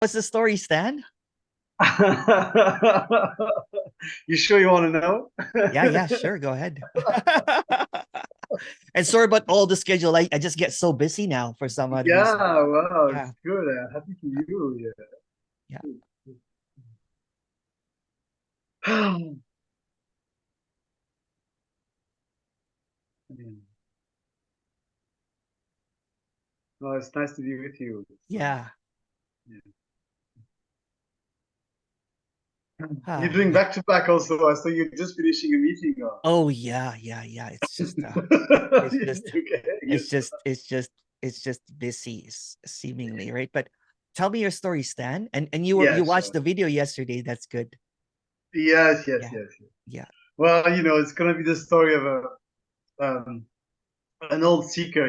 What's the story, Stan? You sure you want to know? Yeah, yeah, sure. Go ahead. And sorry about all the schedule. I just get so busy now for some odd Yeah, reason. well, Yeah. it's good. Happy for you. Yeah. Yeah. Well, it's nice to be with you. So, Yeah. yeah. You're Ah, doing yeah. back to back also. So you're just finishing a meeting. Or... Oh yeah, yeah, yeah. It's just it's just Okay, it's yes. just it's just it's just busy seemingly, right? But tell me your story, Stan. And you Yeah, watched sure. the video yesterday. That's good. Yes, yes, Yeah. yes, yes. Yeah. Well, it's gonna be the story of a um an old seeker.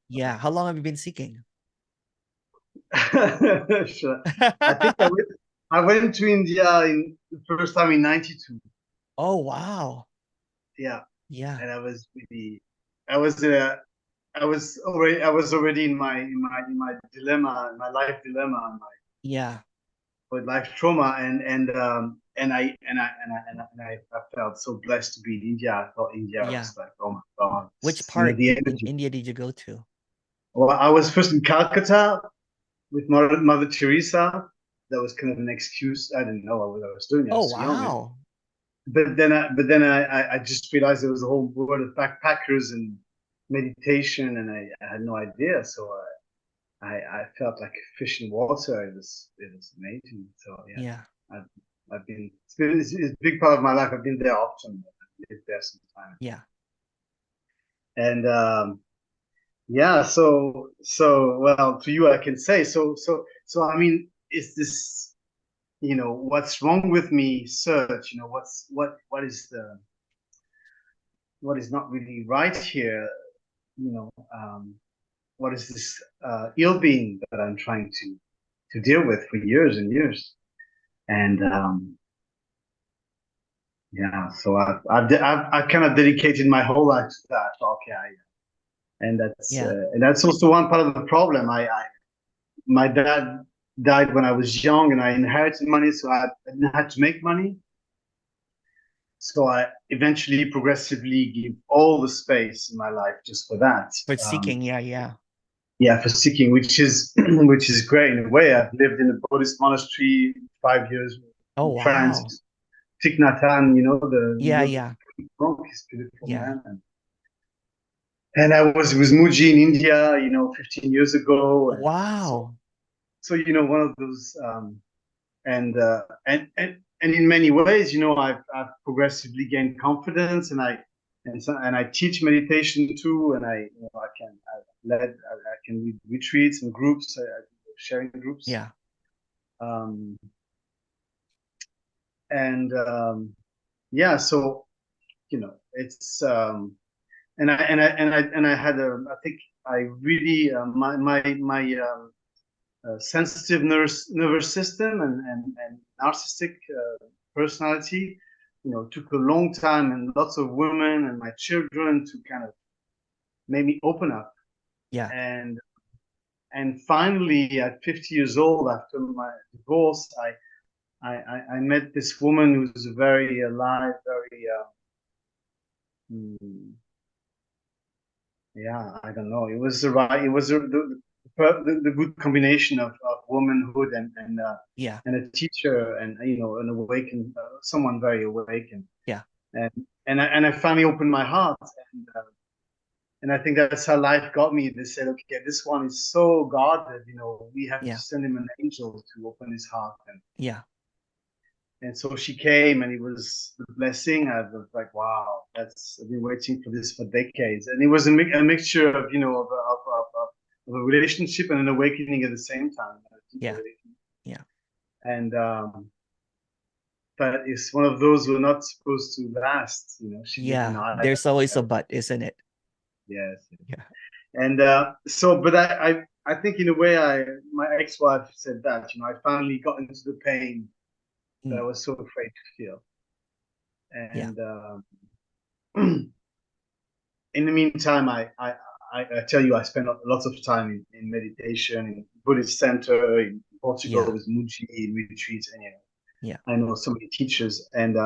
Yeah. How long have you been seeking? Sure. I think I went to India in the first time in '92. Oh wow. Yeah, Yeah. and I was really, I was I was already in my dilemma, in my life dilemma, and Yeah. my life trauma, and I felt so blessed to be in India. I thought India Yeah. was like, oh my God, Which part the in energy. India did you go to? Well, I was first in Calcutta with Mother Teresa. That was kind of an excuse. I didn't know what I was doing. I Oh was too young. wow. But then I just realized there was a whole world of backpackers and meditation, and I had no idea. So I felt like a fish in water. It was amazing. So yeah, Yeah. I've, it's a big part of my life. I've been there often. I've lived there sometime, Yeah. and yeah. So well, to you I can say so. I mean, is this what's wrong with me? Search. What is not really right here. You know, what is this ill being that I'm trying to deal with for years and years? And yeah, so I've kind of dedicated my whole life to that. Okay, Yeah. and that's also one part of the problem. My dad died when I was young, and I inherited money, so I had to make money. So I eventually, progressively, give all the space in my life just for that. For Um, seeking, yeah, yeah. yeah, for seeking, which is which is great in a way. I've lived in a Buddhist monastery 5 years Oh in France. wow. Thich Nhat Hanh, the Yeah, Buddha yeah. monk, is beautiful Yeah. man. And I was with Muji in India, 15 years ago, and so Wow. one of those, and in many ways, I've progressively gained confidence, and I teach meditation too, and I can lead retreats and groups, sharing groups, Yeah. um, and yeah, so it's and I had I think I really my sensitive nervous system and narcissistic personality, took a long time and lots of women and my children to kind of make me open up. Yeah. And finally, at 50 years old, after my divorce, I met this woman who's very alive, very mm, yeah, I don't know. It was the right. It was the good combination of womanhood Yeah. and a teacher, and an awakened someone very awakened. Yeah. and and I finally opened my heart, and I think that's how life got me. They said, okay, this one is so guarded. We have to Yeah. send him an angel to open his heart, Yeah. and so she came, and it was the blessing. I was like, wow, I've been waiting for this for decades, and it was a mixture of of a relationship and an awakening at the same time, a deep Yeah. awakening. Yeah. And but it's one of those who are not supposed to last. She lived in Yeah. Ireland. There's always a but, isn't it? Yes, Yeah. and but I think in a way my ex-wife said that I finally got into the pain that I Mm. was so afraid to feel, Yeah. and in the meantime, I tell you, I spent lots of time in meditation, in Buddhist center, in Portugal Yeah. with Muji retreats, and Yeah. I know so many teachers, and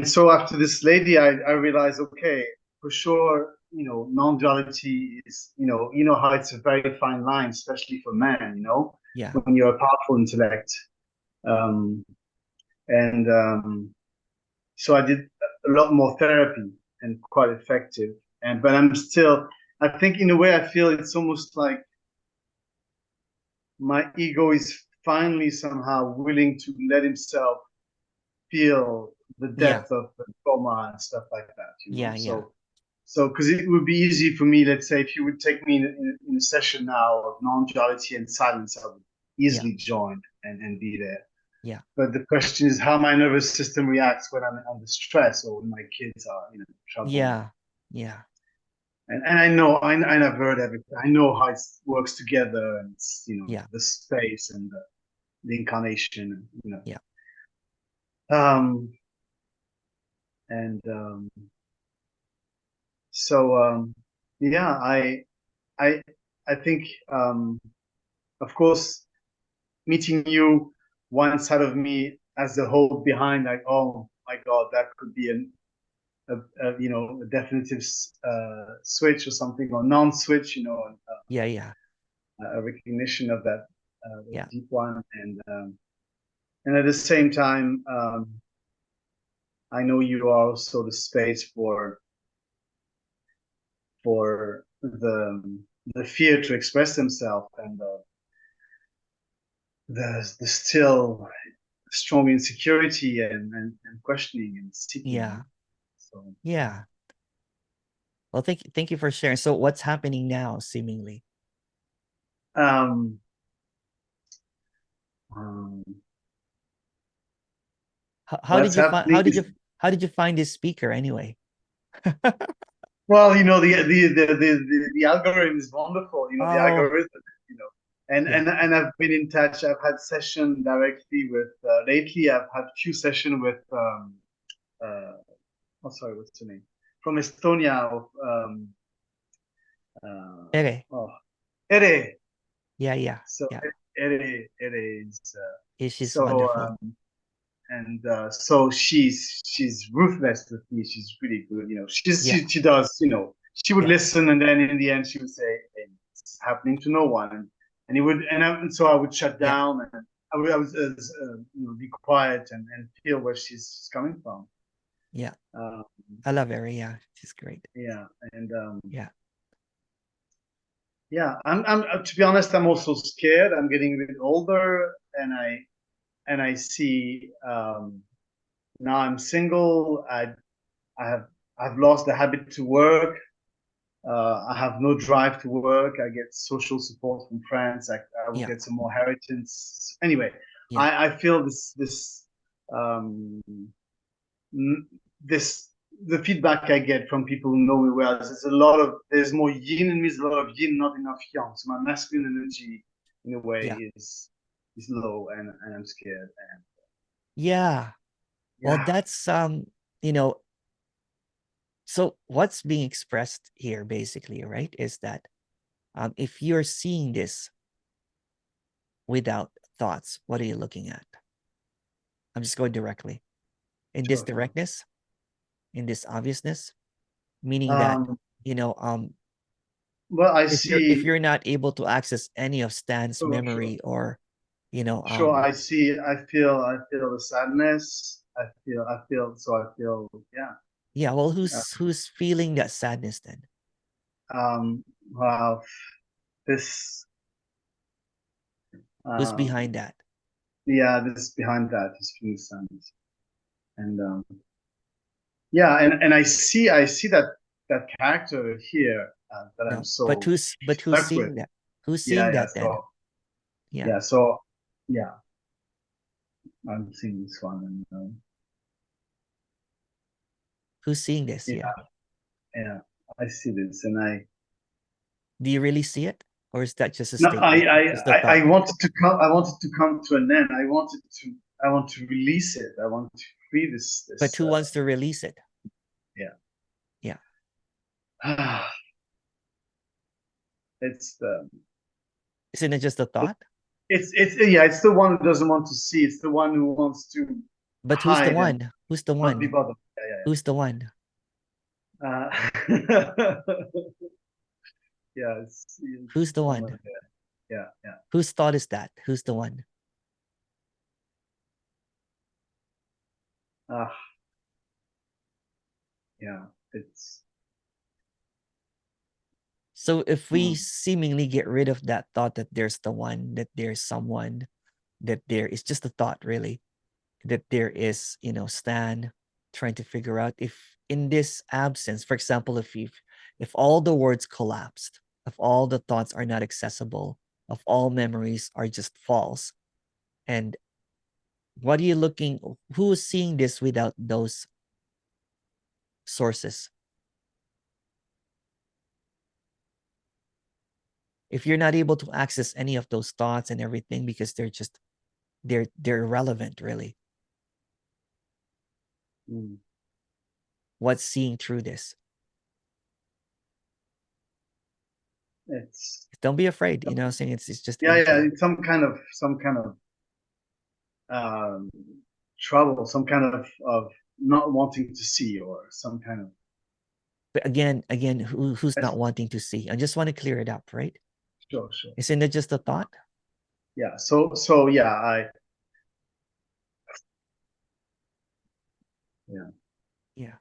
so after this lady, I realized, okay, for sure, non-duality is, how it's a very fine line, especially for men, Yeah. when you're a powerful intellect. Um, and so I did a lot more therapy and quite effective. But I'm still, I think in a way, I feel it's almost like my ego is finally somehow willing to let himself feel the Yeah. depth of the trauma and stuff like that, Yeah. Yeah. So because it would be easy for me, let's say, if you would take me in a session now of non-duality and silence, I would Yeah. easily join and be there. Yeah. But the question is how my nervous system reacts when I'm under stress or when my kids are in trouble. Yeah. Yeah. And I know, I've heard everything. I know how it works together, and it's, Yeah. the space and the incarnation, Yeah. Um, and so yeah, I I think of course meeting you, one side of me as the hope behind, like, oh my God, that could be a definitive switch or something, or non-switch, Yeah. Yeah. a recognition of that Yeah. deep one, and at the same time, I know you are also the space for the fear to express themselves, and the still strong insecurity and questioning and seeking. Yeah. So Yeah. Well, thank you for sharing. So what's happening now, seemingly? um, um, How what's did you find happening is, how did you find this speaker anyway? well, the algorithm is wonderful. The Oh, algorithm. yeah. And I've been in touch. I've had session directly with lately. I've had few session with uh, oh, sorry, what's her name, from Estonia, of Okay. oh, Ere. Yeah, yeah, So yeah. Ere is She's so wonderful. and so she's ruthless with me. She's really good. Yeah, She does. She would yeah, listen, and then in the end, she would say, "Hey, it's happening to no one," and he would, and so I would shut yeah, down, and I was be quiet and feel where she's coming from. yeah. Um, I love her. Yeah, she's great. yeah, and Yeah, yeah, I'm to be honest, I'm also scared. I'm getting a bit older, and I see now I'm single. I have I've lost the habit to work. I have no drive to work. I get social support from friends. I will yeah, get some more inheritance. Anyway, yeah, I feel um, this the feedback I get from people who know me well is there's more yin in me. There's a lot of yin, not enough yang. So my masculine energy, in a way, yeah, is low, and I'm scared. And yeah. Well, yeah, that's you know, so what's being expressed here basically, right, is that if you're seeing this without thoughts, what are you looking at? I'm just going directly. In this sure, sure. directness, in this obviousness, meaning that, Um, you know, well, I if see. you're not able to access any of Stan's Sure, sure. memory, or you know, Sure, I see. I feel the sadness. Yeah. yeah, well, Uh, who's feeling that sadness then? wow. This, Who's um, behind that? yeah, this behind that is feeling sadness. And yeah, and I see that character here that I'm No, but so who's stuck with. seeing that? Who's Yeah, seeing yeah. that then? So, Yeah, yeah, so, yeah, I'm seeing this one. And who's seeing this? yeah, Yeah. yeah, I see this, and Do you really see it, or is that just a no, statement, just a I thought? wanted to come. I wanted to come to an end. I want to release it. I want to free But who wants to release it? yeah. Yeah, It's the Isn't it just a thought? it's the one who doesn't want to see. It's the one who wants to But who's the hide and one? Who's the not be one? bothered. Who's the one? Yeah, yeah, Who's it's the someone. one? Yeah, yeah. Whose thought is that? Who's the one? Ah, yeah. It's So if we mm, seemingly get rid of that thought that there's the one, that there's someone, that there is just a thought really, that there is, Stan trying to figure out if in this absence, for example, if all the words collapsed, if all the thoughts are not accessible, if all memories are just false, and what are you looking, who's seeing this without those sources? If you're not able to access any of those thoughts and everything because they're irrelevant really, mm, what's seeing through this? it's Don't be afraid, saying it's just yeah, yeah. empty. It's some kind of um, trouble, some kind of not wanting to see, or some kind of. But again, who's not wanting to see? I just want to clear it up, right? Sure, sure. Isn't it just a thought? Yeah. So yeah, yeah. Yeah.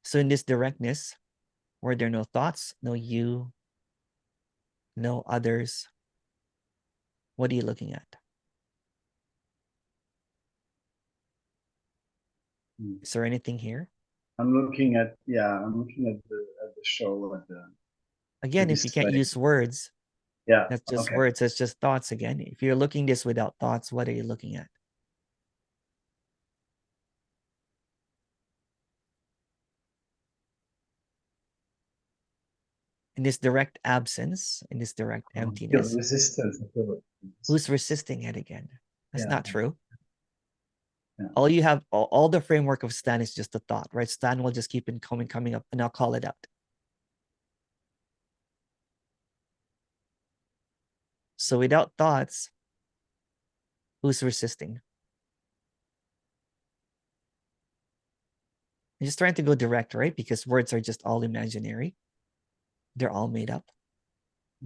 So in this directness, where there are no thoughts, no you, no others, what are you looking at? Mm. Is there anything here? I'm looking at the show at the Again, if you can't display. use words, Yeah. that's just Okay. words, that's just thoughts again. If you're looking this without thoughts, what are you looking at? In this direct absence, in this direct I feel emptiness, resistance. I feel who's resistance. resisting it again? That's Yeah. not true. Yeah. All you have, all the framework of Stan is just a thought, right? Stan will just keep coming up, and I'll call it out. So without thoughts, who's resisting? I'm just trying to go direct, right? Because words are just all imaginary. They're all made up.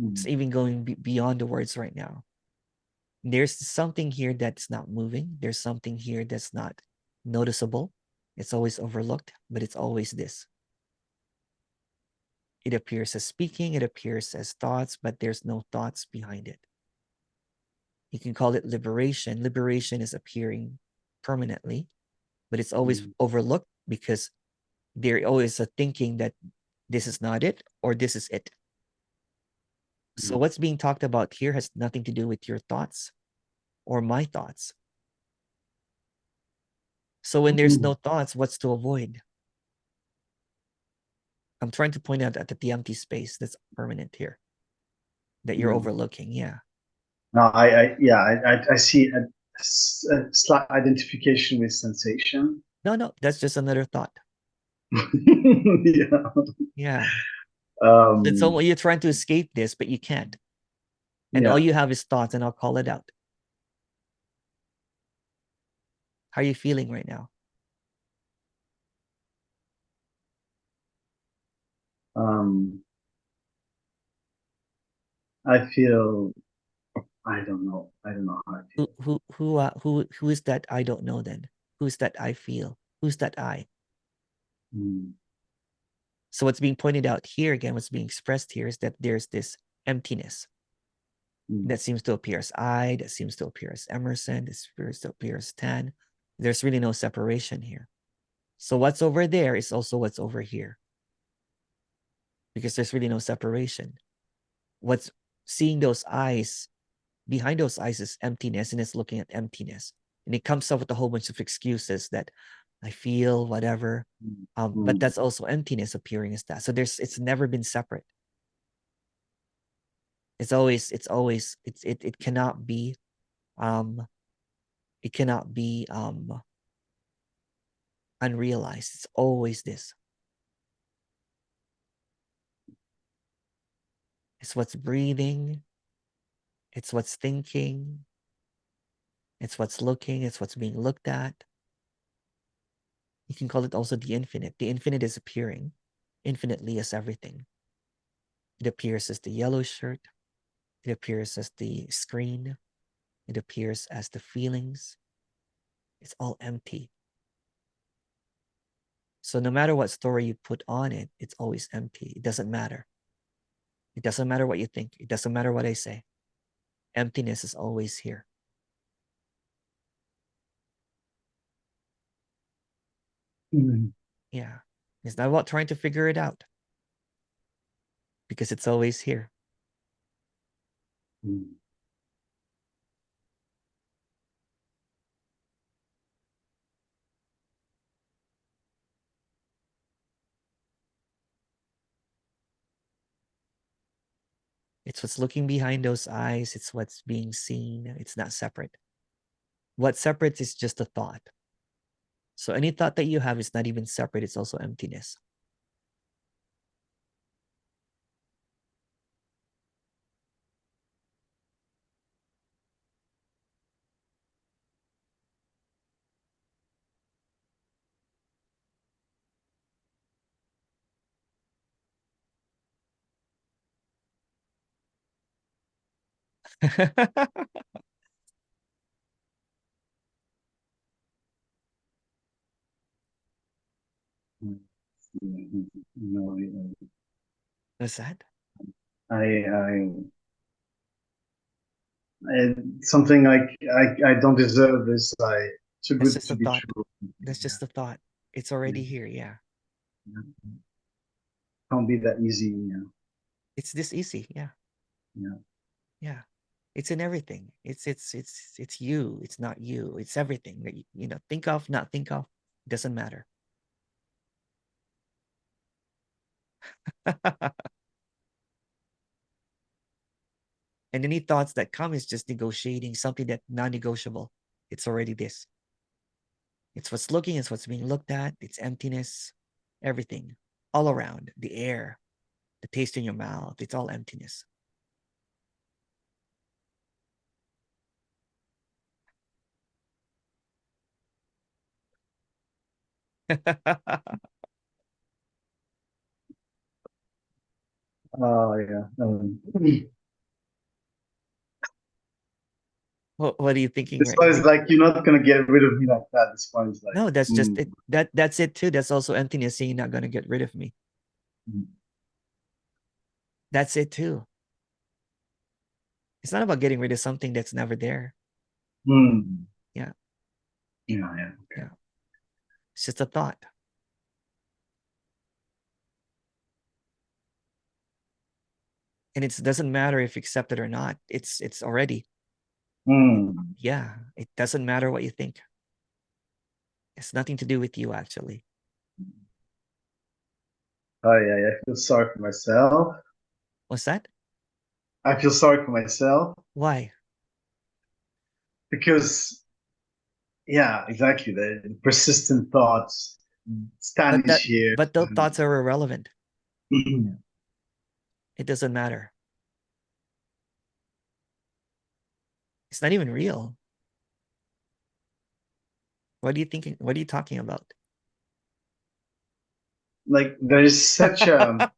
It's even going beyond the words right now. There's something here that's not moving. There's something here that's not noticeable. It's always overlooked, but it's always this. It appears as speaking, it appears as thoughts, but there's no thoughts behind it. You can call it liberation. Liberation is appearing permanently, but it's always overlooked because there always a thinking that this is not it or this is it. So what's being talked about here has nothing to do with your thoughts or my thoughts. So when there's no thoughts, what's to avoid? I'm trying to point out that the empty space that's permanent here that you're overlooking. Yeah. No, I see a slight identification with sensation. No, that's just another thought. Yeah. Yeah. It's Um, almost you're trying to escape this, but you can't. And all yeah. you have is thoughts, and I'll call it out. How are you feeling right now? Um, I feel. I don't know. I don't know how I feel. Who is that? I don't know. Then who's that? I feel. Who's that? I. Mm, So what's being pointed out here again? What's being expressed here is that there's this emptiness that seems to appear as I. That seems to appear as Emerson. That seems to appear as Tan. There's really no separation here. So what's over there is also what's over here, because there's really no separation. What's seeing those eyes, behind those eyes is emptiness, and it's looking at emptiness. And it comes up with a whole bunch of excuses that I feel whatever. But that's also emptiness appearing as that. So it's never been separate. It cannot be um it cannot be unrealized. It's always this. It's what's breathing. It's what's thinking. It's what's looking. It's what's being looked at. You can call it also the infinite. The infinite is appearing infinitely as everything. It appears as the yellow shirt. It appears as the screen. It appears as the feelings. It's all empty. So no matter what story you put on it, it's always empty. It doesn't matter. It doesn't matter what you think. It doesn't matter what I say. Emptiness is always here. Yeah. It's not about trying to figure it out because it's always here. It's what's looking behind those eyes. It's what's being seen. It's not separate. What separates is just a thought. So any thought that you have is not even separate. It's also emptiness. No, What's that? something like I don't deserve this. Too That's good just to a be thought. true. That's Yeah, just a thought. It's already yeah. here. Yeah. Can't be that easy. Yeah, It's this easy. Yeah. yeah. Yeah. It's in everything. It's you. It's not you. It's everything that you know, think of, not think of. It doesn't matter. And any thoughts that come is just negotiating something that non-negotiable. It's already this. It's what's looking, it's what's being looked at, it's emptiness, everything, all around, the air, the taste in your mouth, it's all emptiness. Oh yeah. What are you thinking This right one now? is like you're not gonna get rid of me like that. This one is like, No, that's just it. That's it too. That's also emptiness saying you're not gonna get rid of me. mm, That's it too. It's not about getting rid of something that's never there. mm. Yeah, Yeah, yeah. yeah. It's just a thought. And it doesn't matter if you accept it or not. It's already. Mm. Yeah, it doesn't matter what you think. It's nothing to do with you actually. Oh yeah, yeah. I feel sorry for myself. What's that? I feel sorry for myself Why? because yeah, exactly. The persistent thoughts But standing that here. but those thoughts are irrelevant. Yeah. It doesn't matter. It's not even real. What are you thinking? What are you talking about? Like there is such a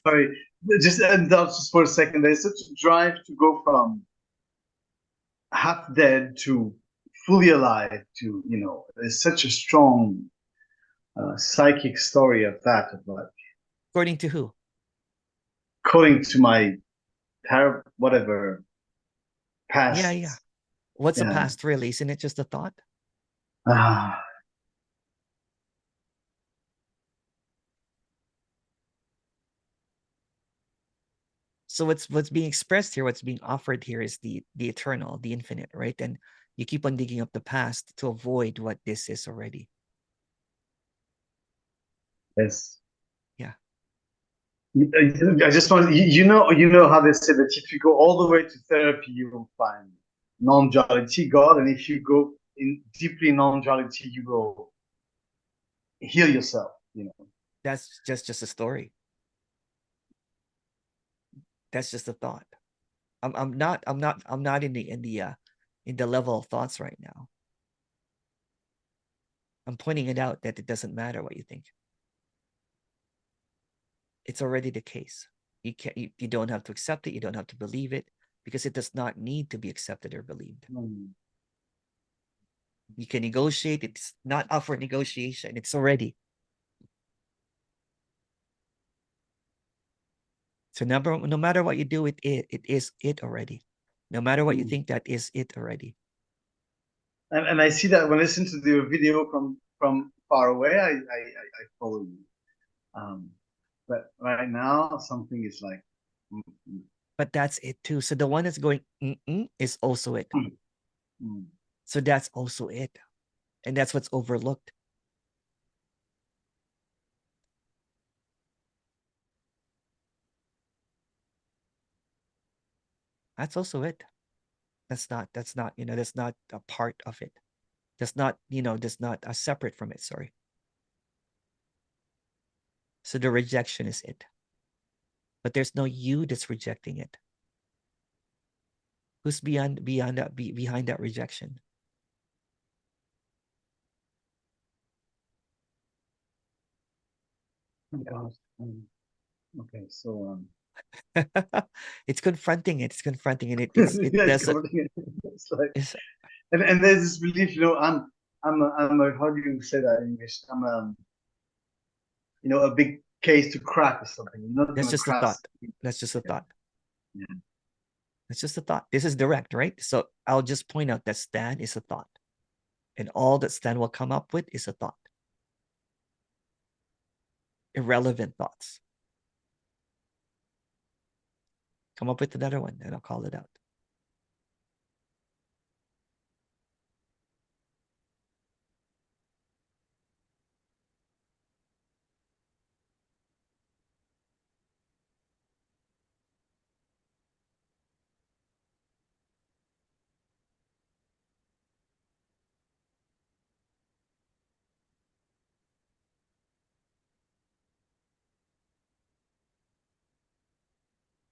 sorry, just indulge just for a second. There's such a drive to go from half dead to fully alive to there's such a strong psychic story of that of like According to who? according to my whatever Yeah, yeah. past. What's the Yeah. past really? Isn't it just a thought? Ah, So what's being expressed here, what's being offered here is the eternal, the infinite, right? And you keep on digging up the past to avoid what this is already. yes. Yeah. I just want you know how they say that if you go all the way to therapy, you will find non-duality God, and if you go in deeply non-duality, you will heal yourself. That's just a story. That's just a thought. I'm not in the level of thoughts right now. I'm pointing it out that it doesn't matter what you think. It's already the case. You don't have to accept it. You don't have to believe it, because it does not need to be accepted or believed. You can negotiate. It's not up for negotiation. It's already. So no matter what you do, it is it already. No matter what you think, that is it already. And I see that when I listen to the video from far away, I follow you. But right now, something is like. But that's it too. So the one that's going is also it. So that's also it. And that's what's overlooked. That's also it. That's not, that's not a part of it. That's not, that's not a separate from it. Sorry. So the rejection is it. But there's no you that's rejecting it. Who's behind that rejection? Oh God. Okay, so it's confronting it. It's confronting it. It yeah, doesn't. it's like, and there's this belief, I'm a, how do you say that in English? I'm a big case to crack or something. You're not That's gonna just a crack. thought. That's just a thought. Yeah. It's just a thought. This is direct, right? So I'll just point out that Stan is a thought. And all that Stan will come up with is a thought. Irrelevant thoughts. Come up with another one and I'll call it out.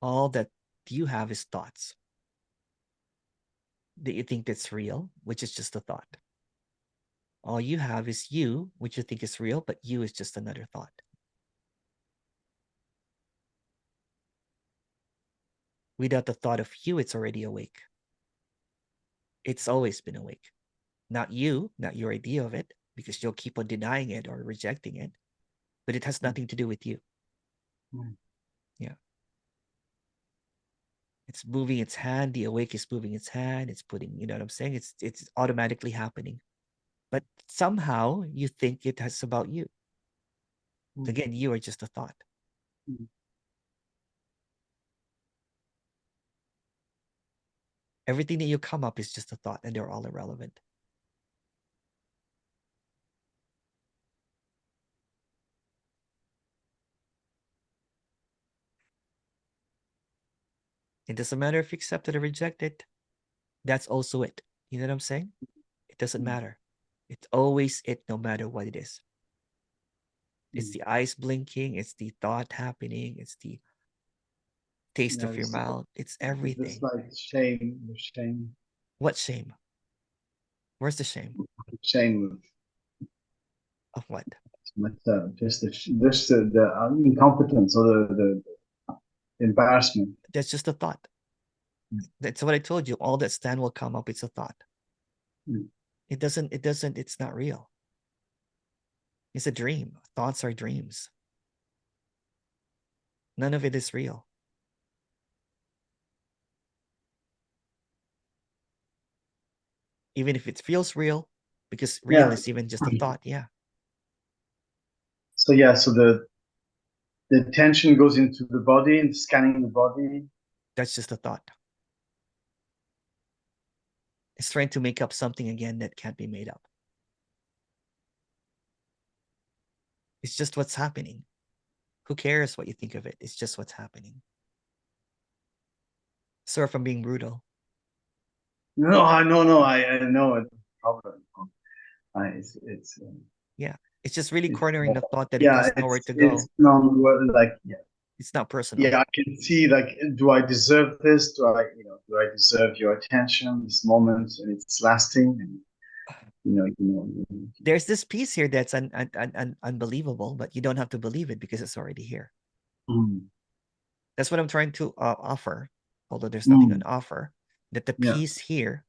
All that you have is thoughts that you think that's real, which is just a thought. All you have is you, which you think is real, but you is just another thought. Without the thought of you, it's already awake. It's always been awake. Not you, not your idea of it, because you'll keep on denying it or rejecting it, but it has nothing to do with you. Yeah. It's moving its hand. The awake is moving its hand. It's putting, you know what I'm saying? It's automatically happening. But somehow you think it has about you. Again, you are just a thought. Everything that you come up is just a thought, and they're all irrelevant. It doesn't matter if you accept it or reject it. That's also it. You know what I'm saying? It doesn't matter. It's always it, no matter what it is. It's the eyes blinking. It's the thought happening. It's the taste of your mouth. It's everything. It's like shame. What shame? Where's the shame? Shame Of what? just the incompetence or the embarrassment. That's just a thought. That's what I told you. All that Stan will come up, it's a thought. It's not real. It's a dream. Thoughts are dreams. None of it is real. Even if it feels real, because real is even just a thought. Yeah. So the attention goes into the body and scanning the body. That's just a thought. It's trying to make up something again that can't be made up. It's just what's happening. Who cares what you think of it? It's just what's happening. Sorry if I'm being brutal. No, I know it. Problem. Yeah, it's just really cornering the thought that it has nowhere to it's go. non like It's not personal. Yeah, I can see, like, do I deserve this? Do I deserve your attention, this moment, and it's lasting? And There's this piece here that's unbelievable, but you don't have to believe it because it's already here. Mm, That's what I'm trying to offer, although there's nothing on mm, offer, that the yeah. peace here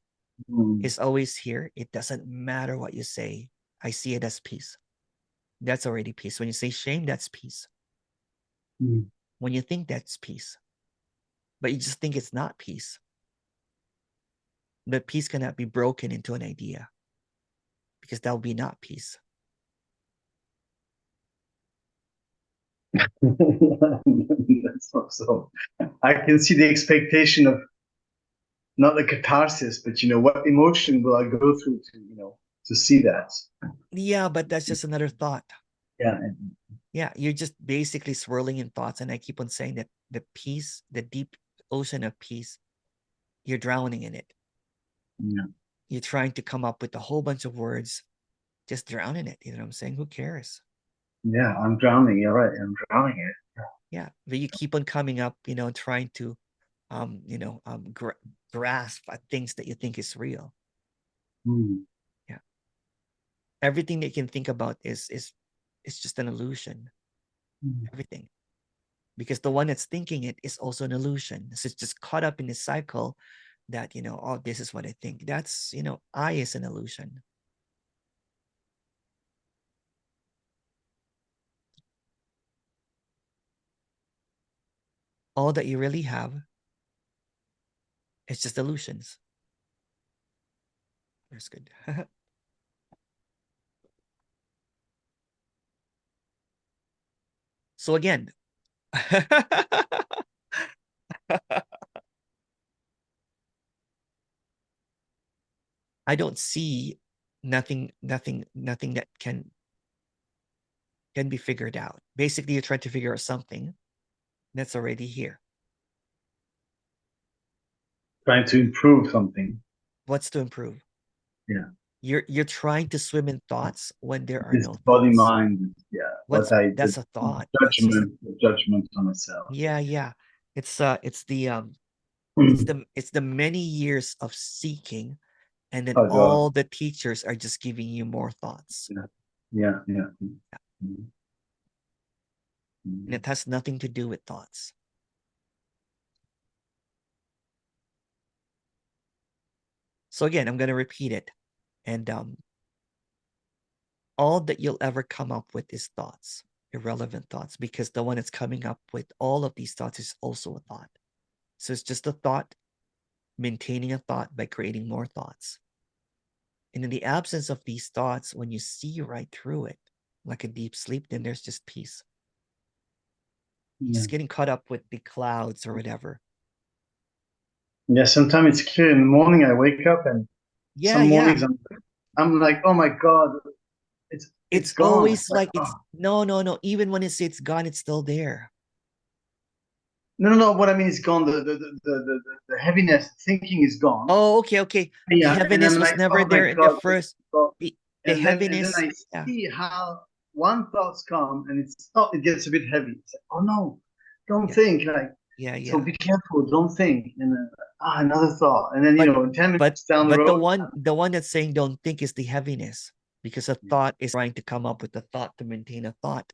Mm, is always here. It doesn't matter what you say. I see it as peace. That's already peace. When you say shame, that's peace. mm. When you think that's peace, but you just think it's not peace, but peace cannot be broken into an idea because that will be not peace. That's so. I can see the expectation of not the catharsis, but what emotion will I go through to see that? Yeah, but that's just another thought. Yeah. Yeah, you're just basically swirling in thoughts. And I keep on saying that the peace, the deep ocean of peace, you're drowning in it. Yeah. You're trying to come up with a whole bunch of words, just drown in it. You know what I'm saying? Who cares? Yeah, I'm drowning. You're right. I'm drowning in it. Yeah, but you keep on coming up, trying to, grasp at things that you think is real. Mm. Yeah, everything that you can think about is just an illusion. Mm. Everything, because the one that's thinking it is also an illusion. So it's just caught up in this cycle that oh, this is what I think. That's I is an illusion. All that you really have is just illusions. That's good. So again, I don't see nothing that can be figured out. Basically, you're trying to figure out something that's already here. Trying to improve something. What's to improve? Yeah. You're trying to swim in thoughts when there are This no body thoughts. mind. Yeah. The That's a thought. That's just judgment on myself. yeah. It's it's the many years of seeking, and then Oh God. all the teachers are just giving you more thoughts. Yeah. Yeah. Yeah. Mm. And Mm. it has nothing to do with thoughts. So again, I'm going to repeat it. And all that you'll ever come up with is thoughts, irrelevant thoughts, because the one that's coming up with all of these thoughts is also a thought. So it's just a thought, maintaining a thought by creating more thoughts. And in the absence of these thoughts, when you see right through it, like a deep sleep, then there's just peace. Yeah. Just getting caught up with the clouds or whatever. Yeah. Sometimes it's clear in the morning. I wake up, and Yeah, some yeah. mornings I'm like, oh my God, it's It's gone. It's always like, like oh. no. Even when it's gone, it's still there. No. What I mean is gone. The heaviness, thinking is gone. Oh, okay. The Yeah, and heaviness I'm was like, never oh my there in the God, first. God. The And then heaviness. I Yeah, see how one thoughts come, and it gets a bit heavy. It's like, oh no, don't yeah, think. Like, so yeah. be careful, don't think. And then another thought, and then But 10 minutes down the but the road. one that's saying don't think is the heaviness, because a thought is trying to come up with a thought to maintain a thought.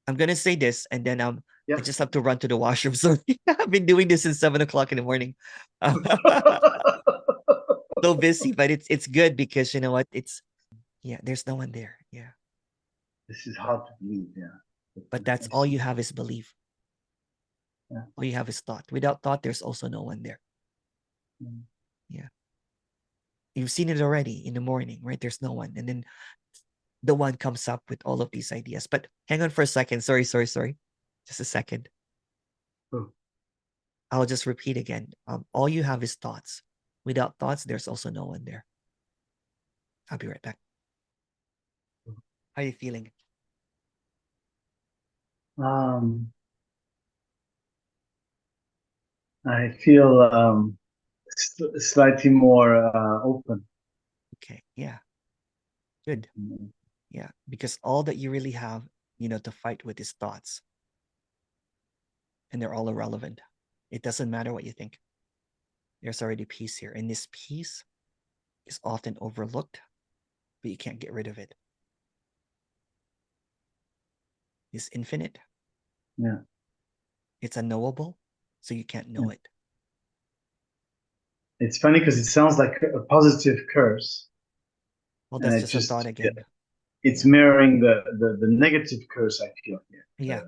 I'm gonna say this, and then I Yeah. just have to run to the washroom. So I've been doing this since 7 o'clock in the morning. So busy, but it's good because you know what? It's yeah, there's no one there. Yeah. This is hard to believe. Yeah. But that's I all see. you have is belief. Yeah. All you have is thought. Without thought, there's also no one there. Mm. Yeah. You've seen it already in the morning, right? There's no one. And then the one comes up with all of these ideas. But hang on for a second. Sorry. Just a second. Oh. I'll just repeat again. All you have is thoughts. Without thoughts, there's also no one there. I'll be right back. How are you feeling? Um, I feel slightly more open. Okay. Yeah. Good. Mm. Yeah. Because all that you really have, to fight with is thoughts. and they're all irrelevant. It doesn't matter what you think. There's already peace here. And this peace is often overlooked, but you can't get rid of it. It's infinite. Yeah. It's unknowable, so you can't know it. It's funny because it sounds like a positive curse. Well, And that's it just a thought just, again. it's Yeah. mirroring the negative curse I feel here. Yeah.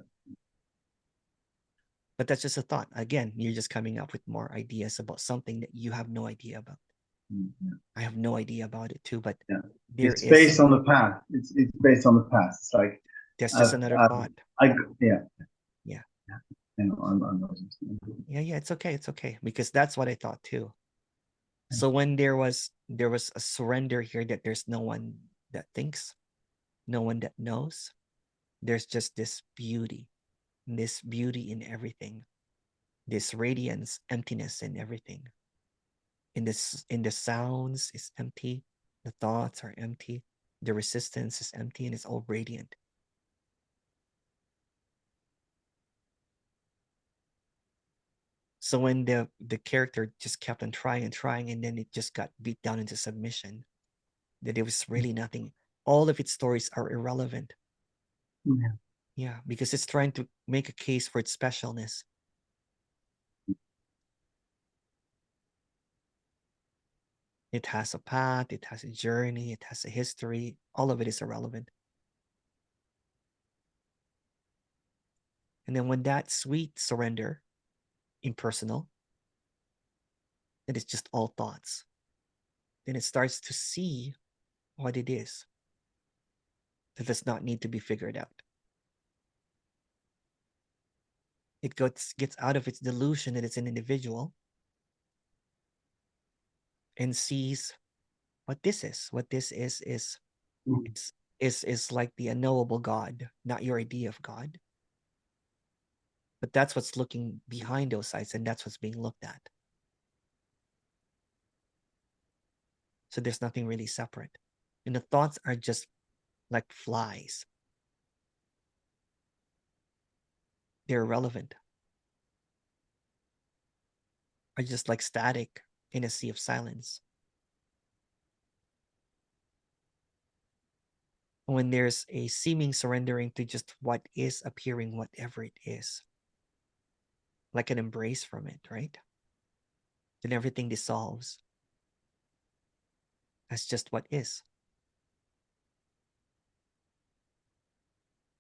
But that's just a thought. Again, you're just coming up with more ideas about something that you have no idea about. Yeah. I have no idea about it too, but Yeah. there It's is, based on the past. It's based on the past. It's like, there's just another thought. yeah. Yeah. I know, Yeah, it's okay. It's okay. Because that's what I thought too. So when there was a surrender here that there's no one that thinks, no one that knows, there's just this beauty in everything, this radiance, emptiness in everything. In the sounds is empty, the thoughts are empty, the resistance is empty, and it's all radiant. So when the character just kept on trying and trying, and then it just got beat down into submission, that there was really nothing. All of its stories are irrelevant. Yeah. Yeah, because it's trying to make a case for its specialness. It has a path, it has a journey, it has a history. All of it is irrelevant. And then when that sweet surrender, impersonal, it is just all thoughts, then it starts to see what it is that does not need to be figured out. It gets out of its delusion that it's an individual and sees what this is. What this is like the unknowable God, not your idea of God. But that's what's looking behind those eyes, and that's what's being looked at. So there's nothing really separate. And the thoughts are just like flies. They're irrelevant. Are just like static in a sea of silence. When there's a seeming surrendering to just what is appearing, whatever it is, like an embrace from it, right? Then everything dissolves as just what is.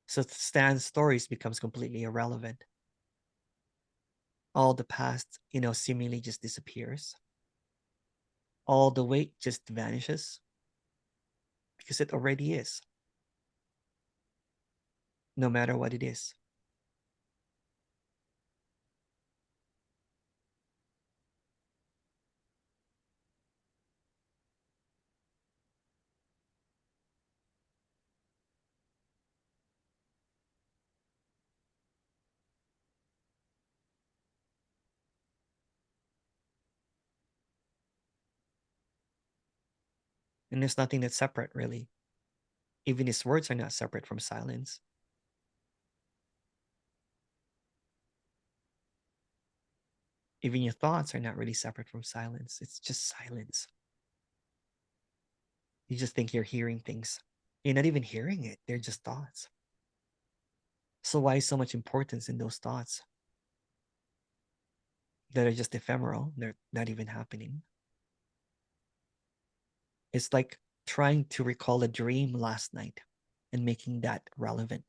So Stan's stories becomes completely irrelevant. All the past, seemingly just disappears. All the weight just vanishes because it already is, no matter what it is. And there's nothing that's separate, really. Even his words are not separate from silence. Even your thoughts are not really separate from silence. It's just silence. You just think you're hearing things. You're not even hearing it. They're just thoughts. So why so much importance in those thoughts that are just ephemeral? They're not even happening. It's like trying to recall a dream last night and making that relevant.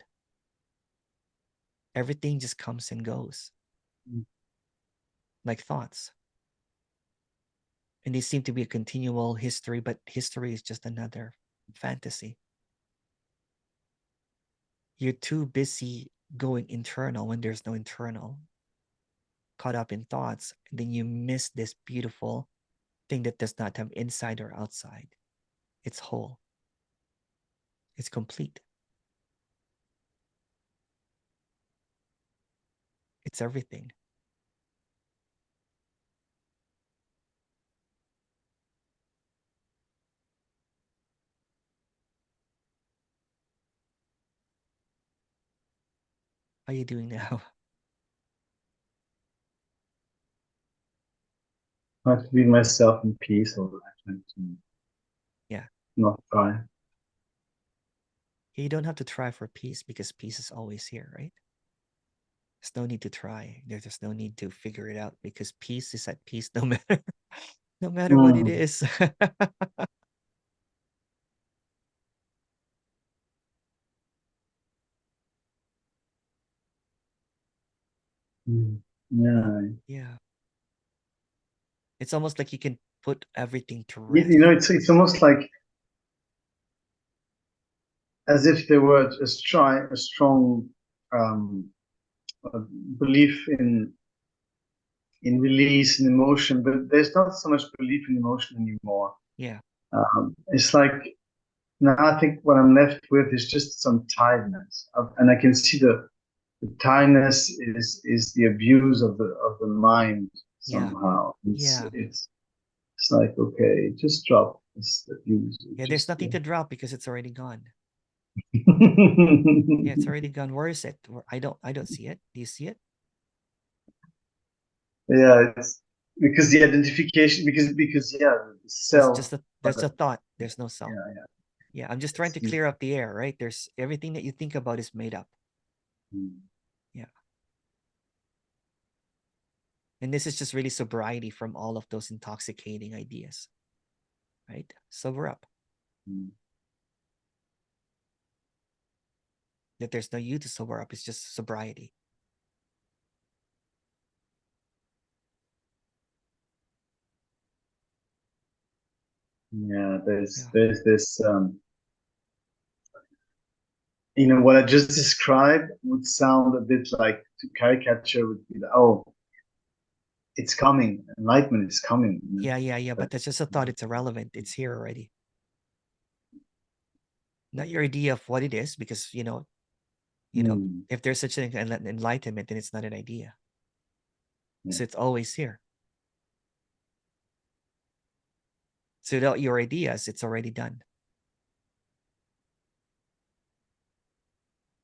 Everything just comes and goes, like thoughts. And they seem to be a continual history, but history is just another fantasy. You're too busy going internal when there's no internal, caught up in thoughts, and then you miss this beautiful thing that does not have inside or outside. It's whole. It's complete. It's everything. How are you doing now? I have to leave myself in peace all the time to Yeah. not try. You don't have to try for peace because peace is always here, right? There's no need to try. There's no need to figure it out because peace is at peace no matter no matter what it Mm. is. Mm. Yeah. Yeah. It's almost like you can put everything to You rest. know, it's almost like as if there were a strong um, uh, belief in release and emotion, but there's not so much belief in emotion anymore. Yeah. It's like now I think what I'm left with is just some tiredness, and I can see the tiredness is the abuse of the mind Yeah. somehow. Yeah. It's like okay, just drop this abuse. Yeah, there's Just nothing to drop because it's already gone. Yeah, it's already gone. Where is it? I don't see it. Do you see it? yeah, it's because the identification because yeah, the There's self. just a But there's a thought. There's no self. yeah, yeah. Yeah, I'm just trying It's, to clear up the air, right? There's everything that you think about is made up. mm, Yeah. And this is just really sobriety from all of those intoxicating ideas, right? Sober up. mm. That there's no you to sober up. It's just sobriety. Yeah, Yeah. there's this you know what I just described would sound a bit like to caricature would be like, oh, it's coming, enlightenment is coming. You know? Yeah, yeah, yeah. But that's just a thought. It's irrelevant. It's here already. Not your idea of what it is, because Mm, if there's such an enlightenment, then it's not an idea. yeah. So it's always here. So without your ideas, it's already done.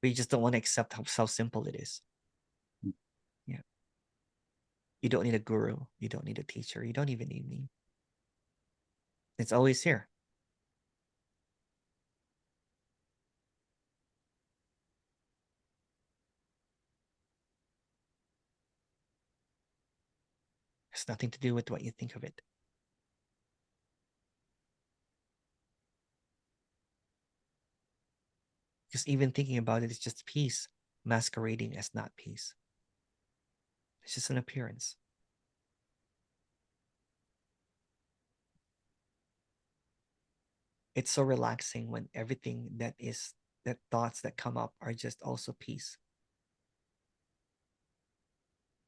We just don't want to accept how simple it is. Yeah. You don't need a guru. You don't need a teacher. You don't even need me. It's always here. It's nothing to do with what you think of it. Because even thinking about it is just peace masquerading as not peace. It's just an appearance. It's so relaxing when everything that thoughts that come up are just also peace.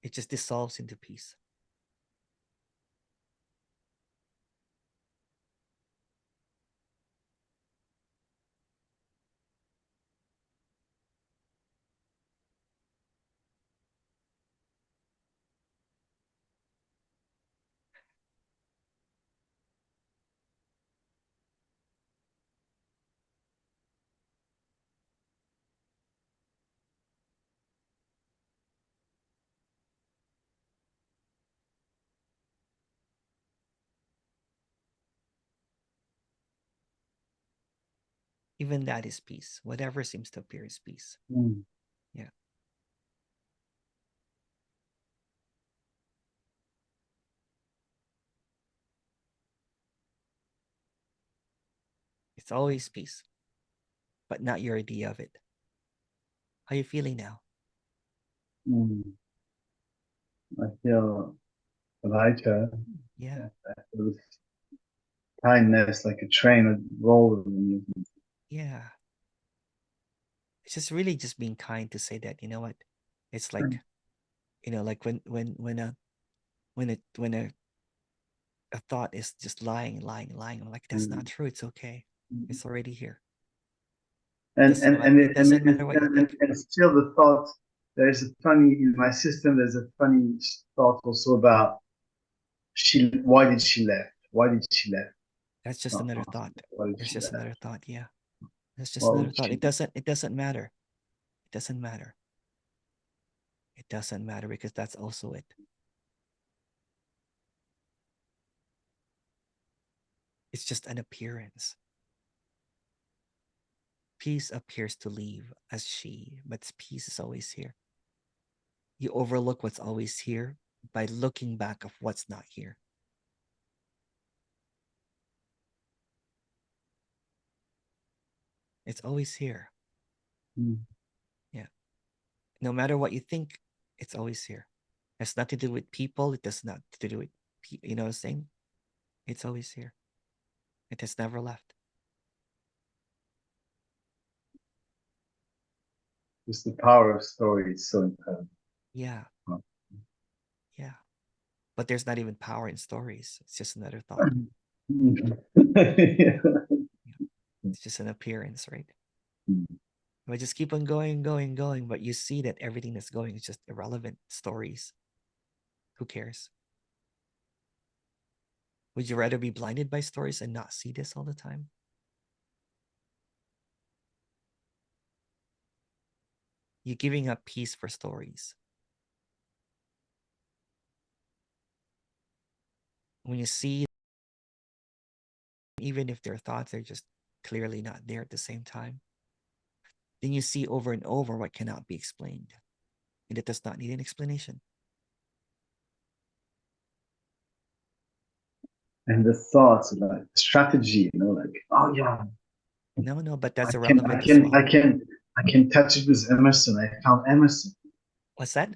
It just dissolves into peace. Even that is peace. Whatever seems to appear is peace. Mm, Yeah. It's always peace, but not your idea of it. How are you feeling now? mm. I feel lighter. Yeah. I feel kindness like a train that rolls. Yeah. It's just really just being kind to say that, you know what? It's like, like when a thought is just lying. I'm like, that's not Mm. true. It's okay. It's already here. It and doesn't and matter. and It doesn't matter what you think. and still the thought there's a funny in my system. There's a funny thought also about she. Why did she left? Why did she left? That's It's just not another thought. possible. Why did There's she just left? another thought. Yeah. That's just What another would thought. she It do? doesn't matter. It doesn't matter. It doesn't matter because that's also it. It's just an appearance. Peace appears to leave as she, but peace is always here. You overlook what's always here by looking back of what's not here. It's always here. Yeah. No matter what you think, it's always here. It has nothing to do with people. It does not to do with, you know what I'm saying? It's always here. It has never left. Just the power of story is so incredible. Yeah. Wow. Yeah. But there's not even power in stories. It's just another thought. Yeah. It's just an appearance, right? Mm. But just keep on going, going, going. But you see that everything that's going is just irrelevant stories. Who cares? Would you rather be blinded by stories and not see this all the time? You're giving up peace for stories. When you see, even if their thoughts are just clearly not there at the same time, then you see over and over what cannot be explained. And it does not need an explanation. And the thoughts, like strategy, like, oh yeah, No, but that's I can, I irrelevant as can, well. I can, I can touch it with Emerson. I found Emerson. What's that?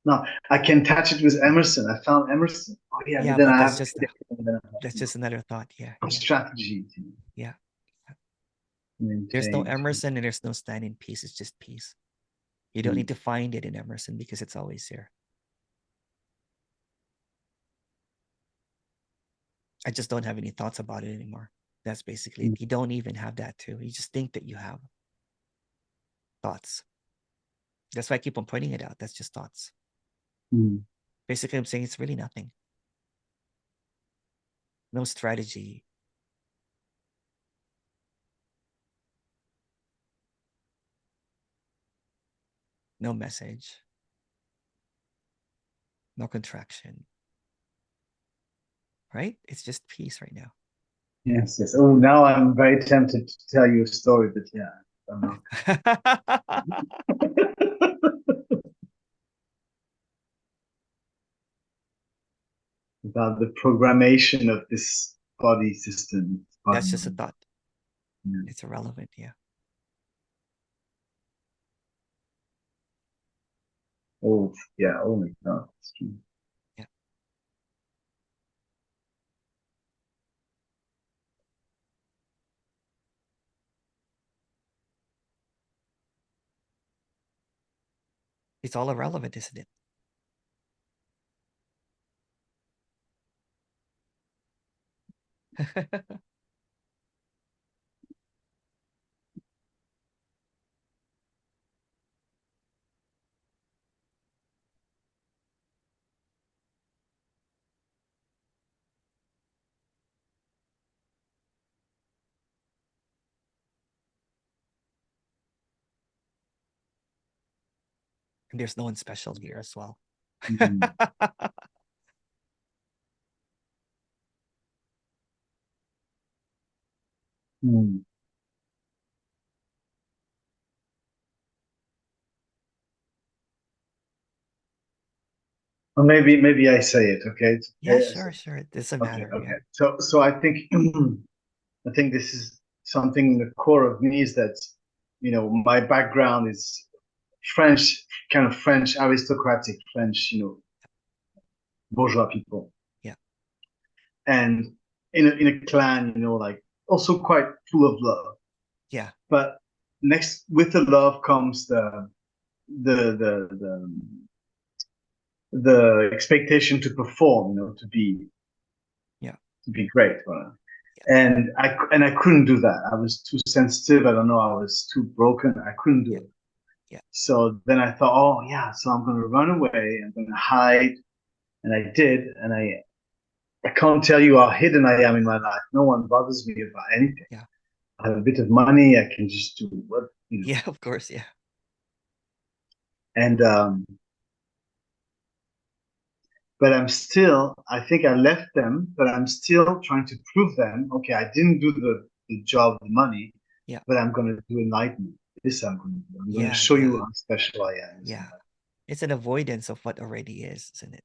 No, I can touch it with Emerson. I found Emerson. Oh yeah, Yeah, but then but I that's have just that's just another thought. Yeah, yeah, strategy to yeah. There's no maintain. Emerson and there's no stand in peace. It's just peace. You don't need to find it in Emerson because it's always here. I just don't have any thoughts about it anymore. That's basically it. You don't even have that too. You just think that you have thoughts. That's why I keep on pointing it out. That's just thoughts. Basically, I'm saying it's really nothing. No strategy. No message. No contraction. Right? It's just peace right now. Yes, yes. Oh, now I'm very tempted to tell you a story, but yeah, I'm not. About the programmation of this body system. Body That's just a mind. thought. Yeah. It's irrelevant. Yeah. Oh, yeah. Oh my God. It's true. Yeah. It's all irrelevant, isn't it? And there's no one special here as well. Mm. Mm. Or maybe I say it. Okay. It's Yeah, okay. sure, sure. It doesn't Okay. matter. Okay. Yeah. So I think I think this is something in the core of me is that my background is French, kind of French aristocratic French, bourgeois people, Yeah. and in a clan, like also quite full of love. Yeah. But next with the love comes the expectation to perform, Yeah. to be great. Yeah. And I couldn't do that. I was too sensitive. I don't know. I was too broken. I couldn't do Yeah. it. Yeah. So then I thought, oh yeah, so I'm going to run away. I'm going to hide, and I did. And I can't tell you how hidden I am in my life. No one bothers me about anything. Yeah. I have a bit of money. I can just do what. Yeah, of course. Yeah. And but I think I left them, but I'm still trying to prove them, okay, I didn't do the job, the money, Yeah. but I'm going to do enlightenment. This I'm going to do. I'm going to Yeah. show Yeah. you how special I am. Yeah. It's an avoidance of what already is, isn't it?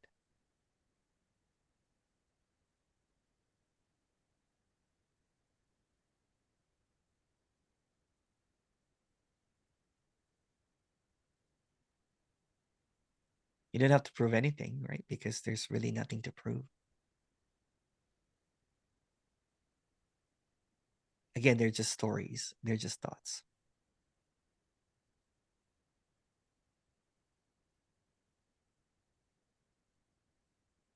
You don't have to prove anything, right? Because there's really nothing to prove. Again, they're just stories, they're just thoughts.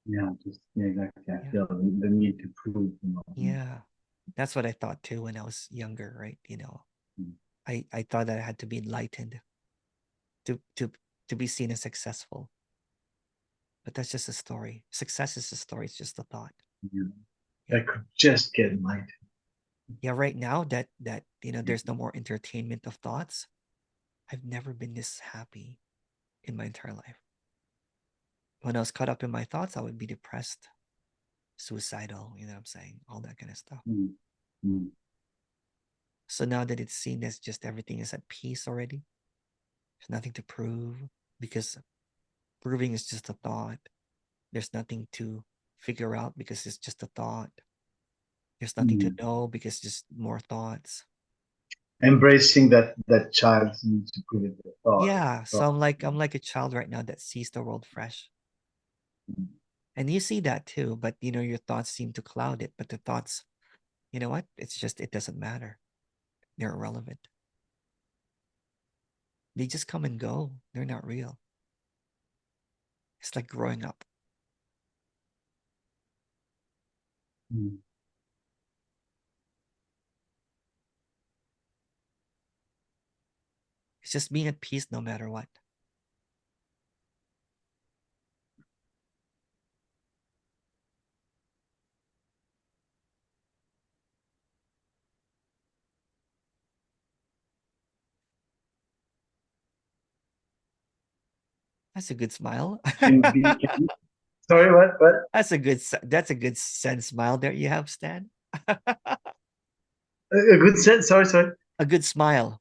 Yeah, just yeah, exactly. I Yeah. feel the need to prove, Yeah. That's what I thought too when I was younger, right? Mm. I thought that I had to be enlightened to to to be seen as successful. But that's just a story. Success is a story, it's just a thought. Yeah. Yeah. I could just get enlightened. Yeah, right now that there's no more entertainment of thoughts. I've never been this happy in my entire life. When I was caught up in my thoughts, I would be depressed, suicidal, you know what I'm saying? All that kind of stuff. Mm. Mm. So now that it's seen as just everything is at peace already, there's nothing to prove because proving is just a thought. There's nothing to figure out because it's just a thought. There's nothing to Mm. know because it's just more thoughts. Embracing that child needs to prove it with thought. Yeah, so Thought. I'm like a child right now that sees the world fresh. Mm. And you see that too, but your thoughts seem to cloud it. But the thoughts, you know what? It's just it doesn't matter. They're irrelevant. They just come and go. They're not real. It's like growing up. Mm. It's just being at peace no matter what. That's a good smile. Can sorry, what? What? That's a good sense smile there you have, Stan. A good sense. Sorry, sorry. A good smile.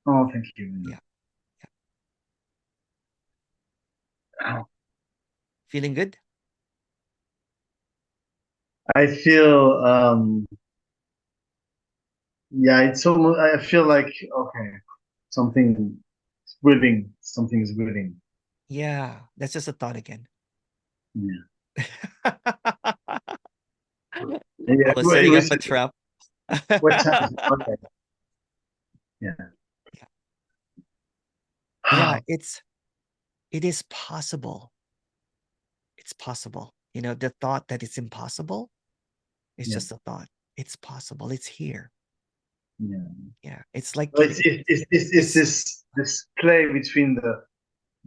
Oh, thank you. Yeah. Yeah. Oh, Feeling good? I feel yeah, it's almost I feel like okay, something is willing, something is willing. Yeah. That's just a thought again. Yeah. I Yeah, was setting up which a trap. what time is it? Okay. Yeah. Yeah, it is possible. It's possible. The thought that it's impossible is Yeah. just a thought. It's possible. It's here. Yeah. Yeah. It's like But it's it's this play between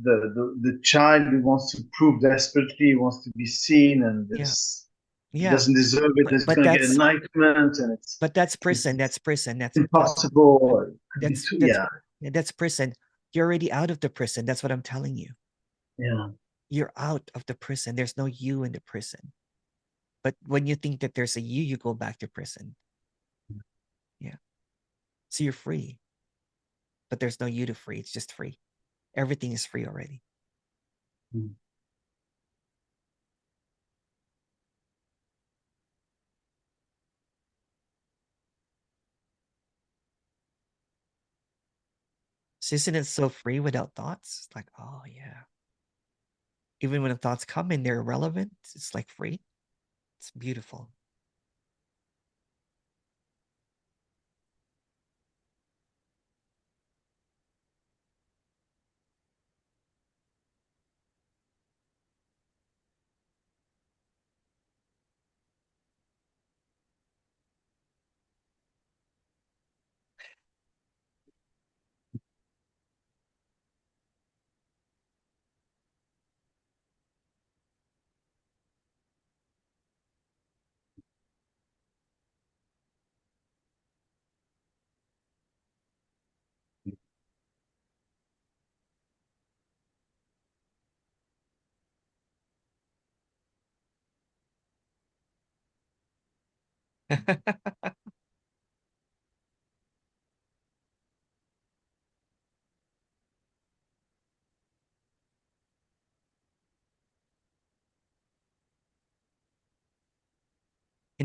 the child who wants to prove desperately, wants to be seen, and yeah. this he Yeah. doesn't deserve it. But He's but going to get that's enlightenment, and but that's prison. it's That's prison. That's impossible. It could be that's too. that's Yeah, yeah, that's prison. You're already out of the prison. That's what I'm telling you. yeah, You're out of the prison. There's no you in the prison. But when you think that there's a you go back to prison. Yeah. So you're free. But there's no you to free. It's just free. Everything is free already. mm, So isn't it so free without thoughts? It's like, oh yeah. Even when the thoughts come and they're irrelevant, it's like free. It's beautiful. In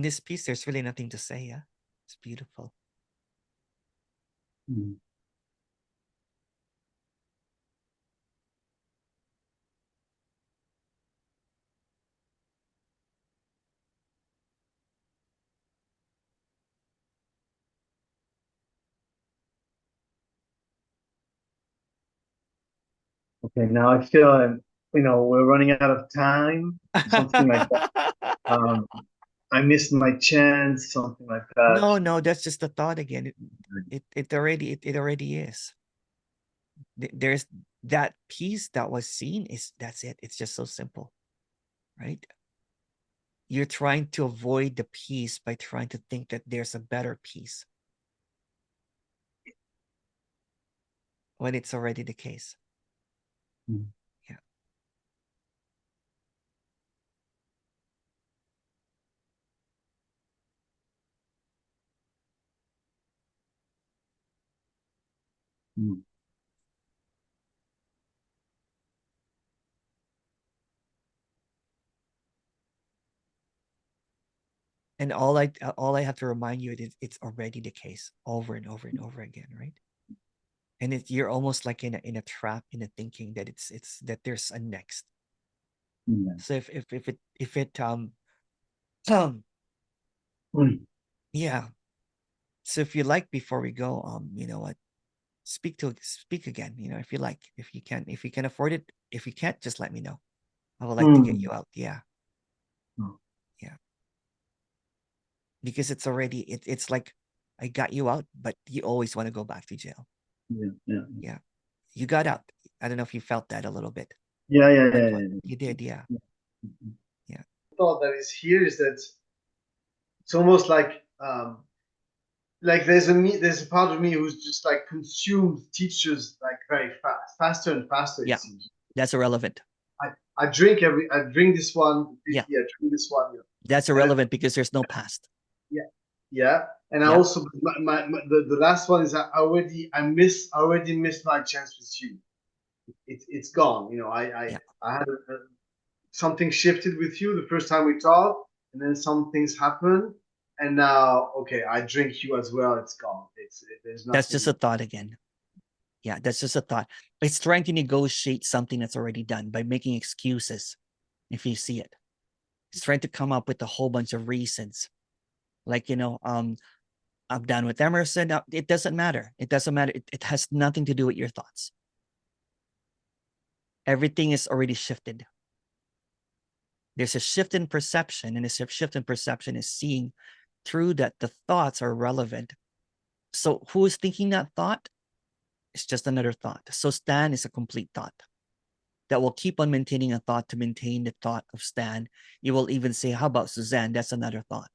this piece, there's really nothing to say. Yeah, it's beautiful. Mm. Okay, now I feel we're running out of time, something like that. I missed my chance, something like that. No, no, that's just the thought again. It already is. There's that piece that was seen that's it. It's just so simple, right? You're trying to avoid the piece by trying to think that there's a better piece when it's already the case. Mm. Yeah. Mm. And all I have to remind you is it's already the case over and over and over again, right? And you're almost like in a trap in a thinking that it's that there's a next. Yeah. So if it um Mm. yeah. So if you like, before we go, you know what, speak again, if you like, if you can afford it. If you can't, just let me know. I would like to get Mm. you out. Yeah. Mm. Yeah. Because it's like I got you out, but you always want to go back to jail. Yeah, yeah, Yeah. You got out. I don't know if you felt that a little bit. yeah, yeah, But yeah, what yeah, you did, yeah. yeah. Mhm. Yeah. Thought that is here is that it's almost like there's a part of me who's just like consumes teachers like very fast, faster and faster it Yeah. seems. That's irrelevant. I drink this one Yeah. 50, I drink this one, That's and then, irrelevant because there's no past. yeah, yeah. And I Yeah. also the last one is I already missed my chance with you. It's gone. Yeah. I had something shifted with you the first time we talked, and then some things happened, and now okay, I drink you as well. It's gone. There's That's just a nothing. thought again. Yeah, that's just a thought. It's trying to negotiate something that's already done by making excuses. If you see it, it's trying to come up with a whole bunch of reasons. Like, I'm done with Emerson. Now, it doesn't matter. It doesn't matter. It has nothing to do with your thoughts. Everything is already shifted. There's a shift in perception, and this shift in perception is seeing through that the thoughts are relevant. So who is thinking that thought? It's just another thought. So Stan is a complete thought that will keep on maintaining a thought to maintain the thought of Stan. You will even say, how about Suzanne? That's another thought.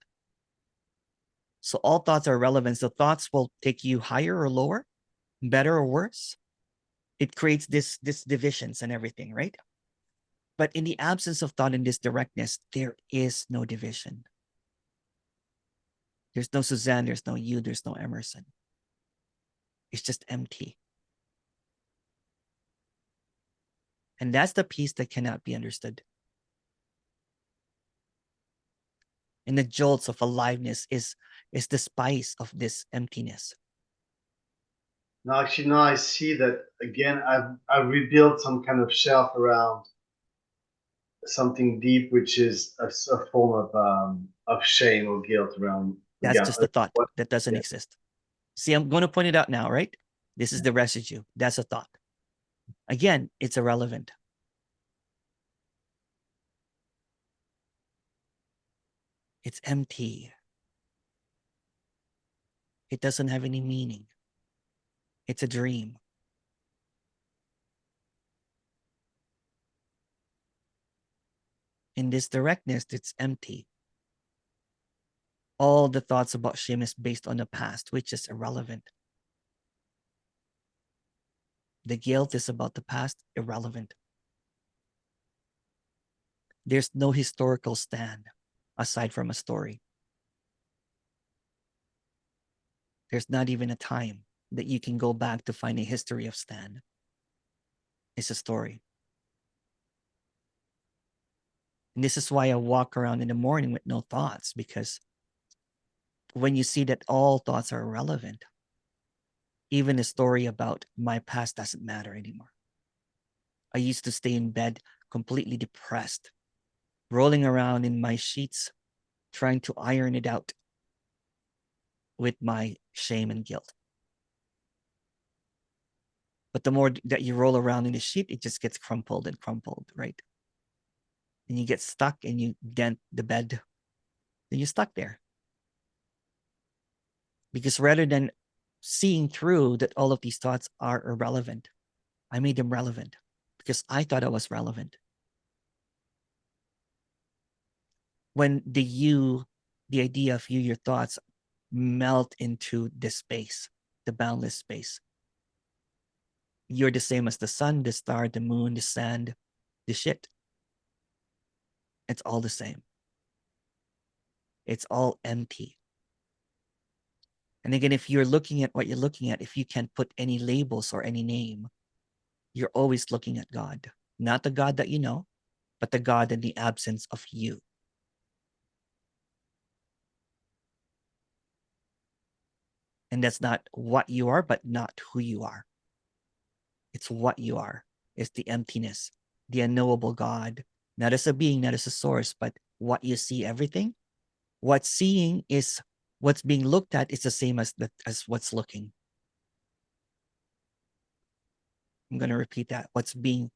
So all thoughts are relevant. So thoughts will take you higher or lower, better or worse. It creates this divisions and everything, right? But in the absence of thought in this directness, there is no division. There's no Suzanne, there's no you, there's no Emerson. It's just empty. And that's the piece that cannot be understood. And the jolts of aliveness is the spice of this emptiness. Now I see that again. I've rebuilt some kind of shelf around something deep, which is a form of shame or guilt around That's again. just a thought What? that doesn't Yeah. exist. See, I'm going to point it out now, right? This is the residue. That's a thought. Again, it's irrelevant. It's empty. It doesn't have any meaning. It's a dream. In this directness, it's empty. All the thoughts about shame is based on the past, which is irrelevant. The guilt is about the past, irrelevant. There's no historical stand aside from a story. There's not even a time that you can go back to find a history of Stan. It's a story. And this is why I walk around in the morning with no thoughts, because when you see that all thoughts are irrelevant, even a story about my past doesn't matter anymore. I used to stay in bed completely depressed, rolling around in my sheets, trying to iron it out with my shame and guilt. But the more that you roll around in the sheet, it just gets crumpled and crumpled, right? And you get stuck and you dent the bed, then you're stuck there. Because rather than seeing through that all of these thoughts are irrelevant, I made them relevant because I thought I was relevant. When the idea of you, your thoughts melt into the space, the boundless space. You're the same as the sun, the star, the moon, the sand, the shit. It's all the same. It's all empty. And again, if you're looking at what you're looking at, if you can't put any labels or any name, you're always looking at God. Not the God that you know, but the God in the absence of you. And that's not what you are, but not who you are. It's what you are. It's the emptiness, the unknowable God, not as a being, not as a source, but what you see, everything. What's seeing is what's being looked at is the same as what's looking. I'm going to repeat that. What's being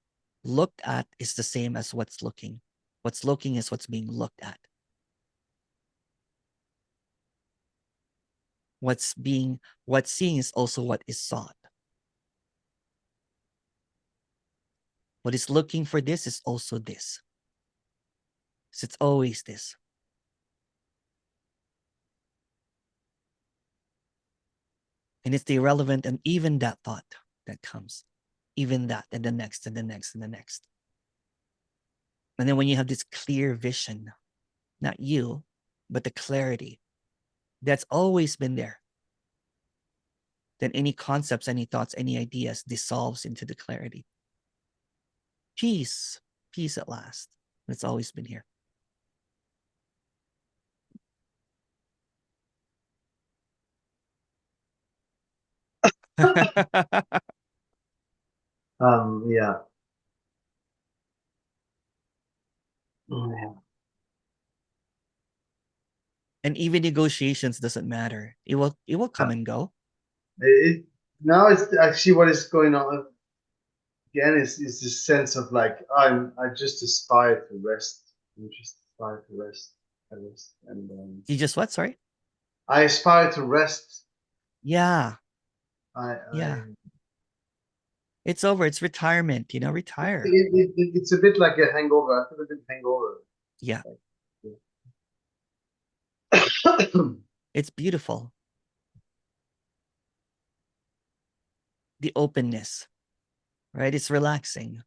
looked at is the same as what's looking. What's looking is what's being looked at. What's seeing is also what is sought. What is looking for this is also this. So it's always this. And it's the irrelevant and even that thought that comes. Even that and the next and the next and the next. And then when you have this clear vision, not you, but the clarity that's always been there, then any concepts, any thoughts, any ideas dissolves into the clarity. Peace, peace at last. It's always been here. Yeah. Yeah. And even negotiations doesn't matter. It will come and go. It, now it's actually what is going on again is this sense of like I just aspire to rest. I just aspire to rest. I rest and You just what? Sorry? I aspire to rest. Yeah. I Yeah. It's over. It's retirement, retire. it's a bit like a hangover. I feel a bit hangover. Yeah. Like, It's beautiful. The openness, right? It's relaxing.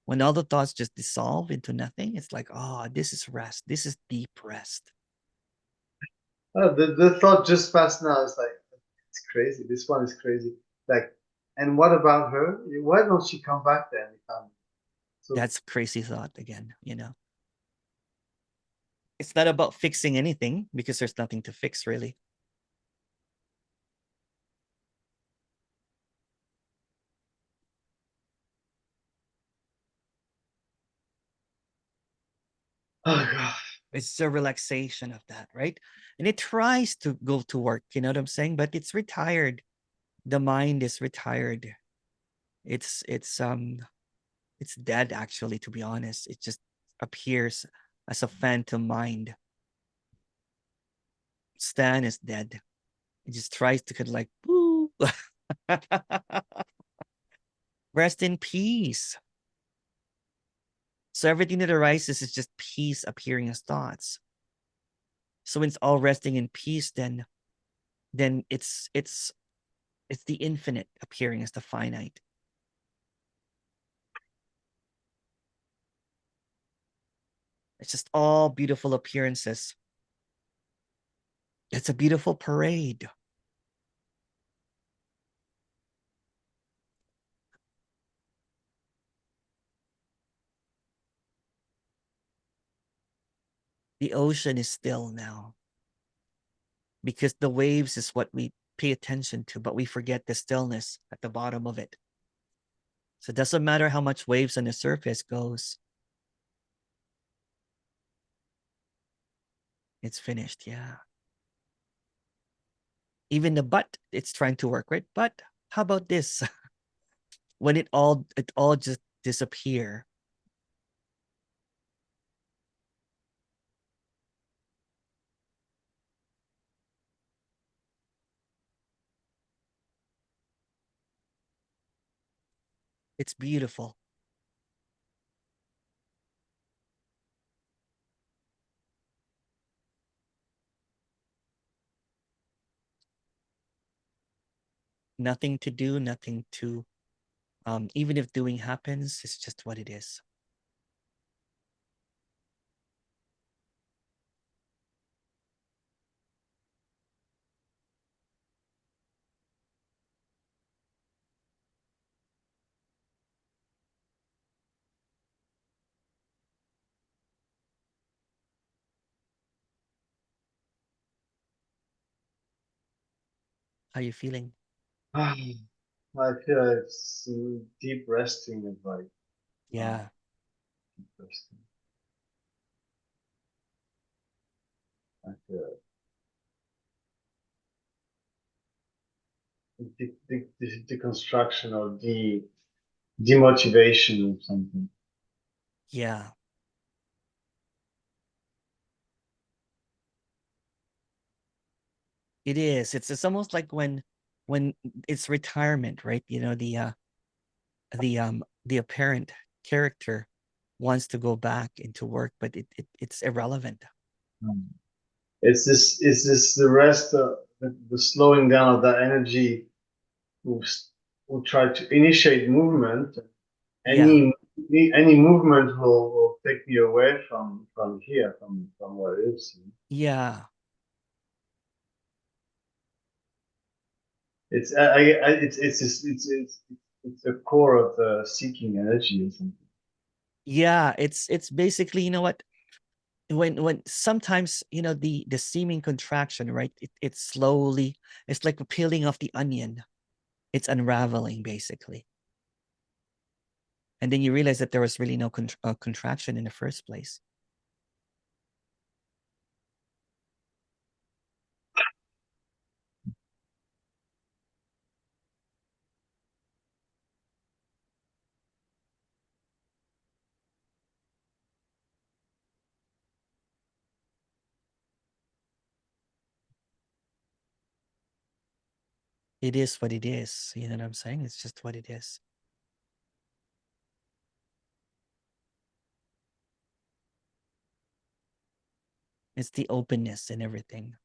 When all the thoughts just dissolve into nothing, it's like, oh, this is rest. This is deep rest. the thought just passed now. It's like it's crazy. This one is crazy. Like, and what about her? Why don't she come back then? So That's a crazy thought again. It's not about fixing anything because there's nothing to fix, really. oh god. It's a relaxation of that, right? And it tries to go to work, you know what I'm saying? But it's retired. The mind is retired. It's dead actually, to be honest. It just appears as a phantom mind. Stan is dead. It just tries to kind of like, woo. Rest in peace. So everything that arises is just peace appearing as thoughts. So when it's all resting in peace, then it's the infinite appearing as the finite. It's just all beautiful appearances. It's a beautiful parade. The ocean is still now because the waves is what we pay attention to, but we forget the stillness at the bottom of it. So it doesn't matter how much waves on the surface goes. It's finished. Yeah. Even the butt, it's trying to work, right? But how about this? When it all just disappear. It's beautiful. Nothing to do, nothing to even if doing happens, it's just what it is. How you feeling? I feel it's deep resting and like Yeah, deep resting. I feel the construction or the demotivation of something. yeah. It is. It's almost like when it's retirement, right? You know, the apparent character wants to go back into work, but it's irrelevant. Mm. It's this the rest the slowing down of that energy who who try to initiate movement. Yeah, Any movement will take me away from here from where it is. yeah. It's the core of the seeking energy or something. Yeah, it's basically, you know what? When sometimes, you know, the seeming contraction, right? It's slowly, it's like peeling off the onion. It's unraveling basically. And then you realize that there was really no contraction in the first place. It is what it is. You know what I'm saying? It's just what it is. It's the openness and everything.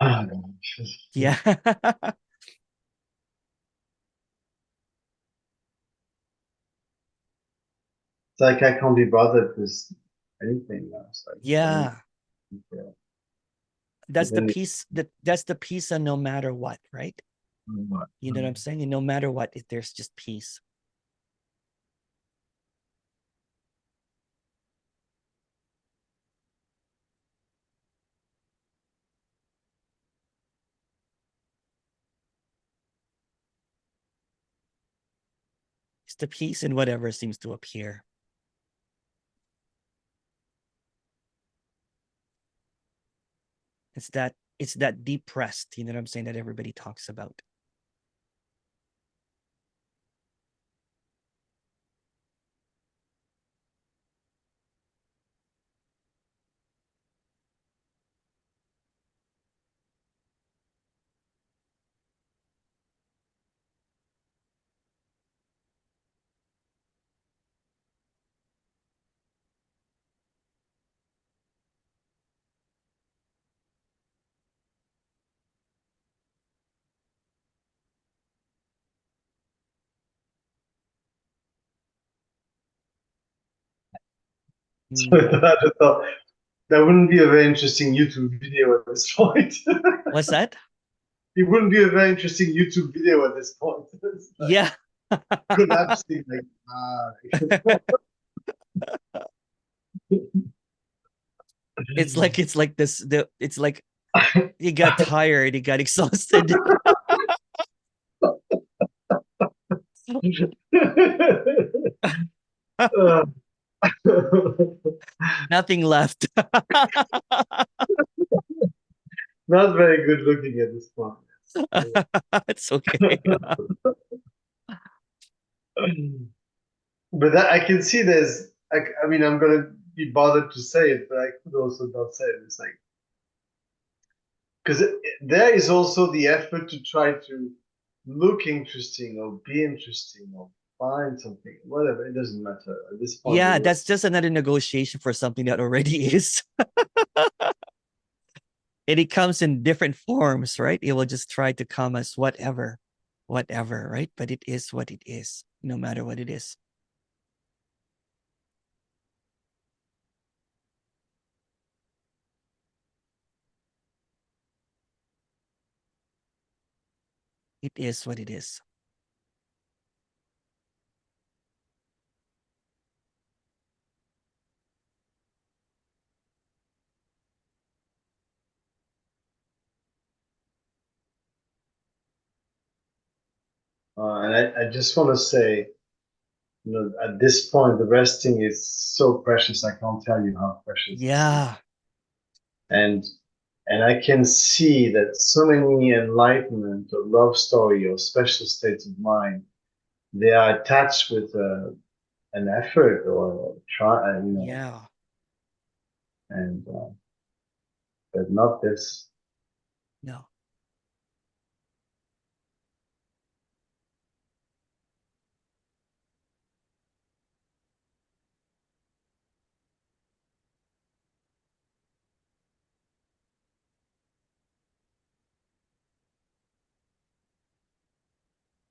Ah, Yeah. it's like I can't be bothered with anything now. It's like everything, Yeah. That's the even peace that's the peace and no matter what, right? You know what I'm saying? And no matter what, there's just peace. It's the peace in whatever seems to appear. It's that deep rest, you know what I'm saying, that everybody talks about. So I thought that wouldn't be a very interesting YouTube video at this point. What's that? It wouldn't be a very interesting YouTube video at this point. It's like Yeah. collapsing, like It's like this it's like he got tired, he got exhausted. uh, Nothing left. not very good looking at this point. It's okay. But that, I can see I mean, I'm gonna be bothered to say it, but I could also not say it. It's like, because there is also the effort to try to look interesting or be interesting or find something, whatever. It doesn't matter at this point. Yeah, that's just another negotiation for something that already is. And it comes in different forms, right? It will just try to come as whatever, right? But it is what it is, no matter what it is. It is what it is. And I just want to say, at this point, the resting is so precious. I can't tell you how precious this is. Yeah. And and I can see that so many enlightenment or love story or special states of mind, they are attached with an effort or try, Yeah. and but not this. No.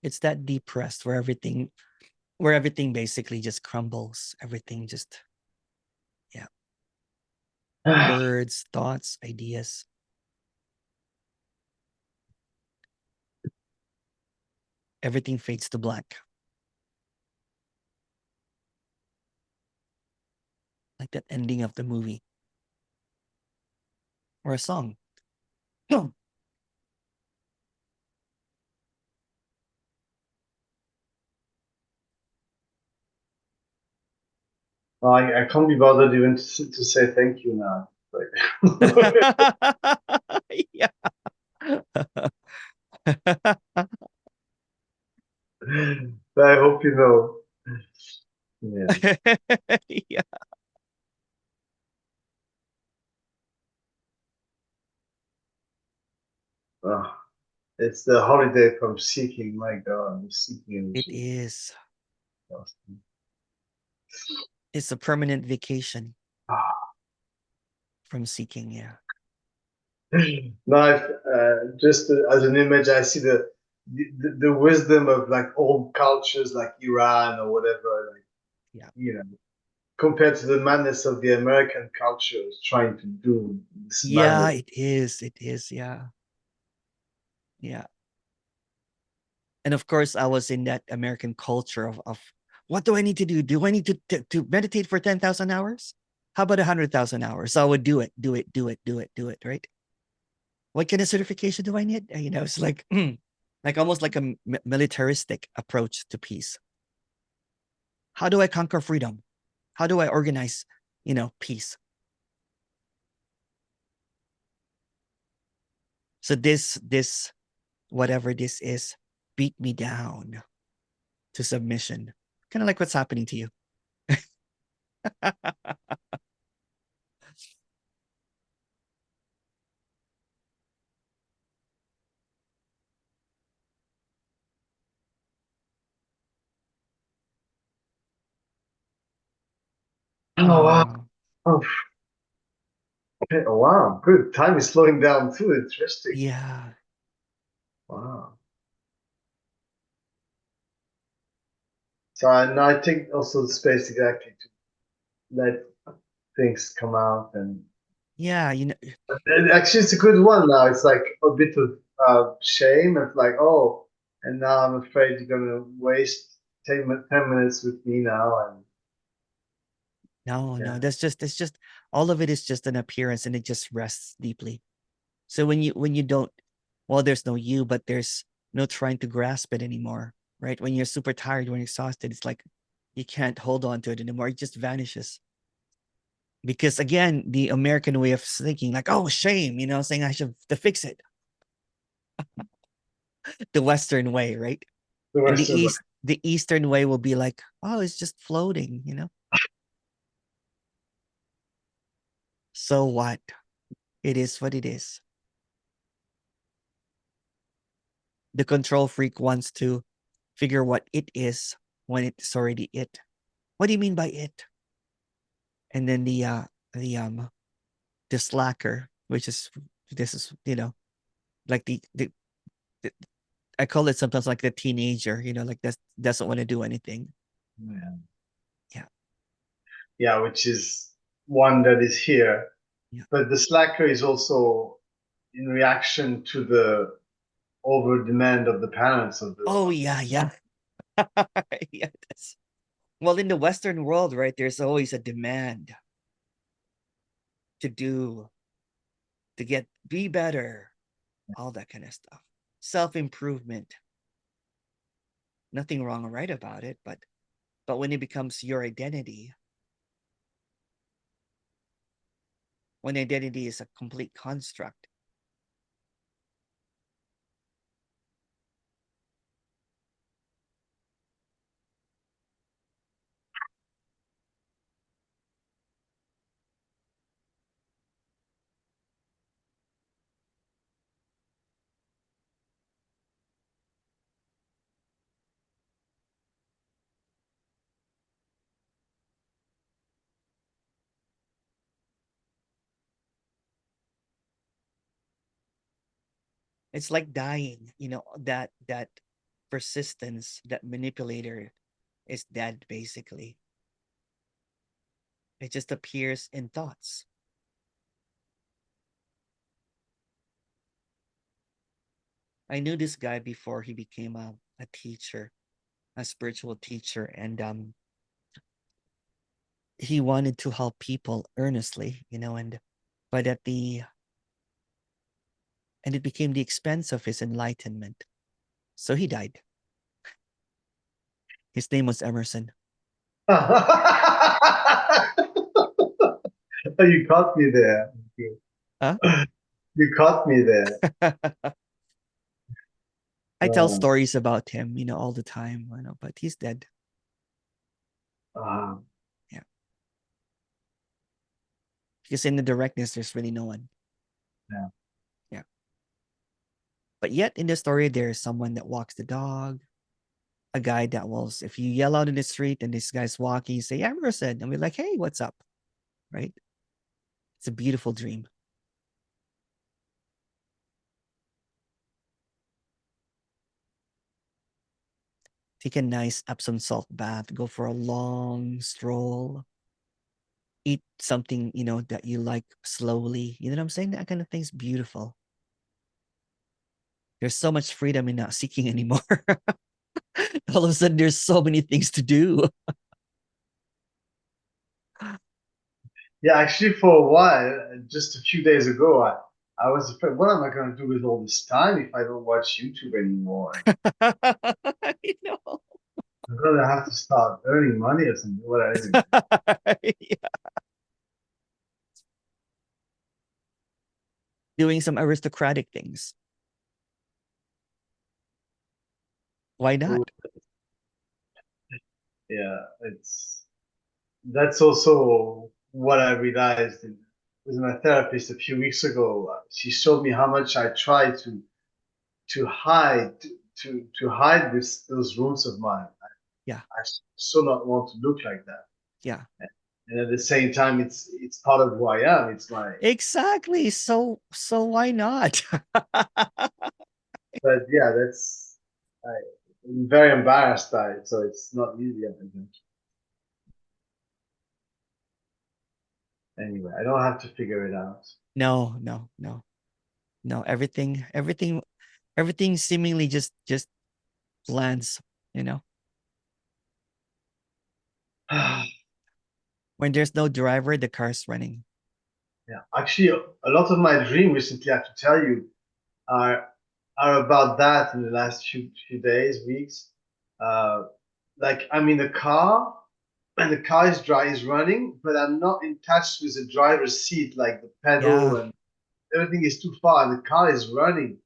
It's that deep rest where everything basically just crumbles. Everything just, yeah. Words, thoughts, ideas. Everything fades to black. Like that ending of the movie or a song. No. I can't be bothered even to say thank you now. Like, Yeah. but I hope you know. Yeah. Yeah. Oh, it's the holiday from seeking. My God, the seeking It energy. is. It's a permanent vacation Ah. from seeking. Yeah. Now, just as an image, I see the wisdom of like old cultures like Iran or whatever, like, Yeah. compared to the madness of the American culture trying to do this Yeah, madness. it is. It is. Yeah. Yeah. And of course, I was in that American culture of what do I need to do? Do I need to meditate for 10,000 hours? How about 100,000 hours? So I would do it, do it, do it, do it, do it, right? What kind of certification do I need? It's like almost like a militaristic approach to peace. How do I conquer freedom? How do I organize, peace? So this, whatever this is, beat me down to submission. Kind of like what's happening to you. Oh wow! Oh, Oh, okay. Oh, wow! Good. Time is slowing down too. Interesting. yeah. Wow. So and I take also the space exactly to let things come out. And yeah, actually, it's a good one now. It's like a bit of shame. It's like, oh, and now I'm afraid you're gonna waste 10 minutes with me now. And no, yeah, no, that's just all of it is just an appearance, and it just rests deeply. So when you don't, well, there's no you, but there's no trying to grasp it anymore, right? When you're super tired, when you're exhausted, it's like you can't hold on to it anymore. It just vanishes. Because again, the American way of thinking, like, oh, shame, saying I should to fix it. The Western way, right? the And Western way. the Eastern way will be like, oh, it's just floating. So what? It is what it is. The control freak wants to figure what it is when it's already it. What do you mean by it? And then the the slacker, which is this is like the I call it sometimes like the teenager, like that doesn't want to do anything. Yeah. Yeah, Yeah, which is one that is here. yeah. But the slacker is also in reaction to the over demand of the parents of the. Oh yeah, yeah. Yeah. Well, in the Western world, right, there's always a demand to do, to be better, all that kind of stuff. Self-improvement. Nothing wrong or right about it, but when it becomes your identity, when identity is a complete construct, it's like dying, that persistence, that manipulator is dead basically. It just appears in thoughts. I knew this guy before he became a teacher, a spiritual teacher, and he wanted to help people earnestly, but and it became the expense of his enlightenment. So he died. His name was Emerson. Oh, you caught me there. Huh? You caught me there. I tell Uh, stories about him, all the time, but he's dead. uh, Yeah. Because in the directness, there's really no one. yeah. Yeah. But yet in the story, there's someone that walks the dog, a guy that will, if you yell out in the street and this guy's walking, you say, Emerson, and we're like, hey, what's up? Right? It's a beautiful dream. Take a nice Epsom salt bath, go for a long stroll, eat something, that you like slowly. You know what I'm saying? That kind of thing's beautiful. There's so much freedom in not seeking anymore. All of a sudden, there's so many things to do. Yeah, actually, for a while, just a few days ago, I was afraid, what am I going to do with all this time if I don't watch YouTube anymore? You know. I'm going to have to start earning money or something. What I mean. Yeah. Doing some aristocratic things. Why not? Yeah, that's also what I realized with my therapist a few weeks ago. She showed me how much I try to hide to hide those roots of mine. Yeah. I so not want to look like that. Yeah. And at the same time, it's part of who I am. It's my, Exactly. So why not? but yeah, I'm very embarrassed by it, so it's not easy. I think. Anyway, I don't have to figure it out. No, no, no, no. Everything seemingly just lands, you know. When there's no driver, the car's running. Yeah, actually, a lot of my dream recently, I have to tell you, are are about that in the last few days, weeks. Uh, like I'm in a car and the car is running, but I'm not in touch with the driver's seat, like the pedal Yeah, and everything is too far. And the car is running,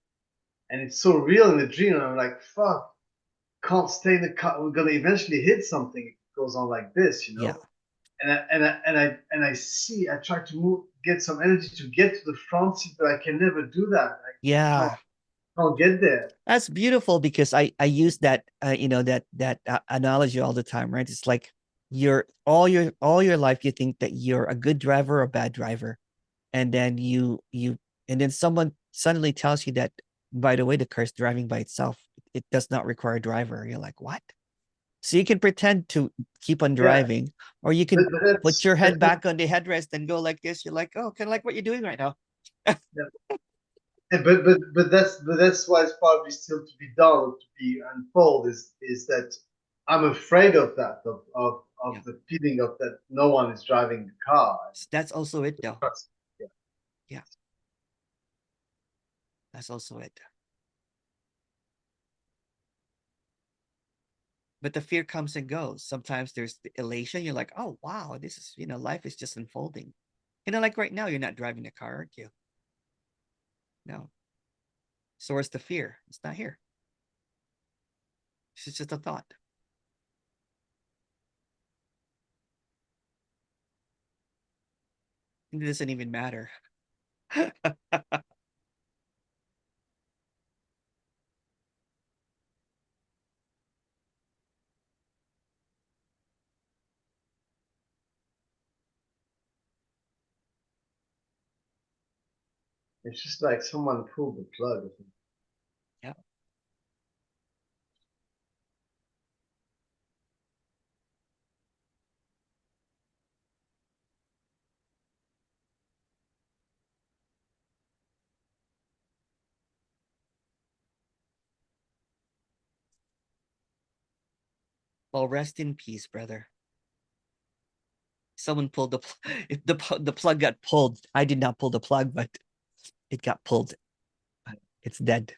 and it's so real in the dream. And I'm like, fuck, can't stay in the car. We're gonna eventually hit something. If it goes on like this, you yeah, know. And I see. I try to move, get some energy to get to the front seat, but I can never do that. I yeah. can't get there. That's beautiful because I use that that analogy all the time, right? It's like you're all your life you think that you're a good driver or a bad driver, and then you and then someone suddenly tells you that, by the way, the car's driving by itself. It does not require a driver. You're like, what? So you can pretend to keep on Yeah, driving, or you but, can but put that's your that's head back on the headrest and go like this. You're like, oh, kind of like what you're doing right now. yeah. But that's why it's probably still to be done or to be unfold is that I'm afraid of that Yeah, of the feeling of that no one is driving the car. that's also it, though. Yeah. Yeah, that's also it. But the fear comes and goes. Sometimes there's the elation. You're like, oh wow, this is, life is just unfolding. Like right now, you're not driving a car, aren't you? No. So where's the fear? It's not here. It's just a thought. It doesn't even matter. It's just like someone pulled the plug. I think. Yeah. Well, rest in peace, brother. Someone pulled the the plug got pulled. I did not pull the plug, but it got pulled. It's dead.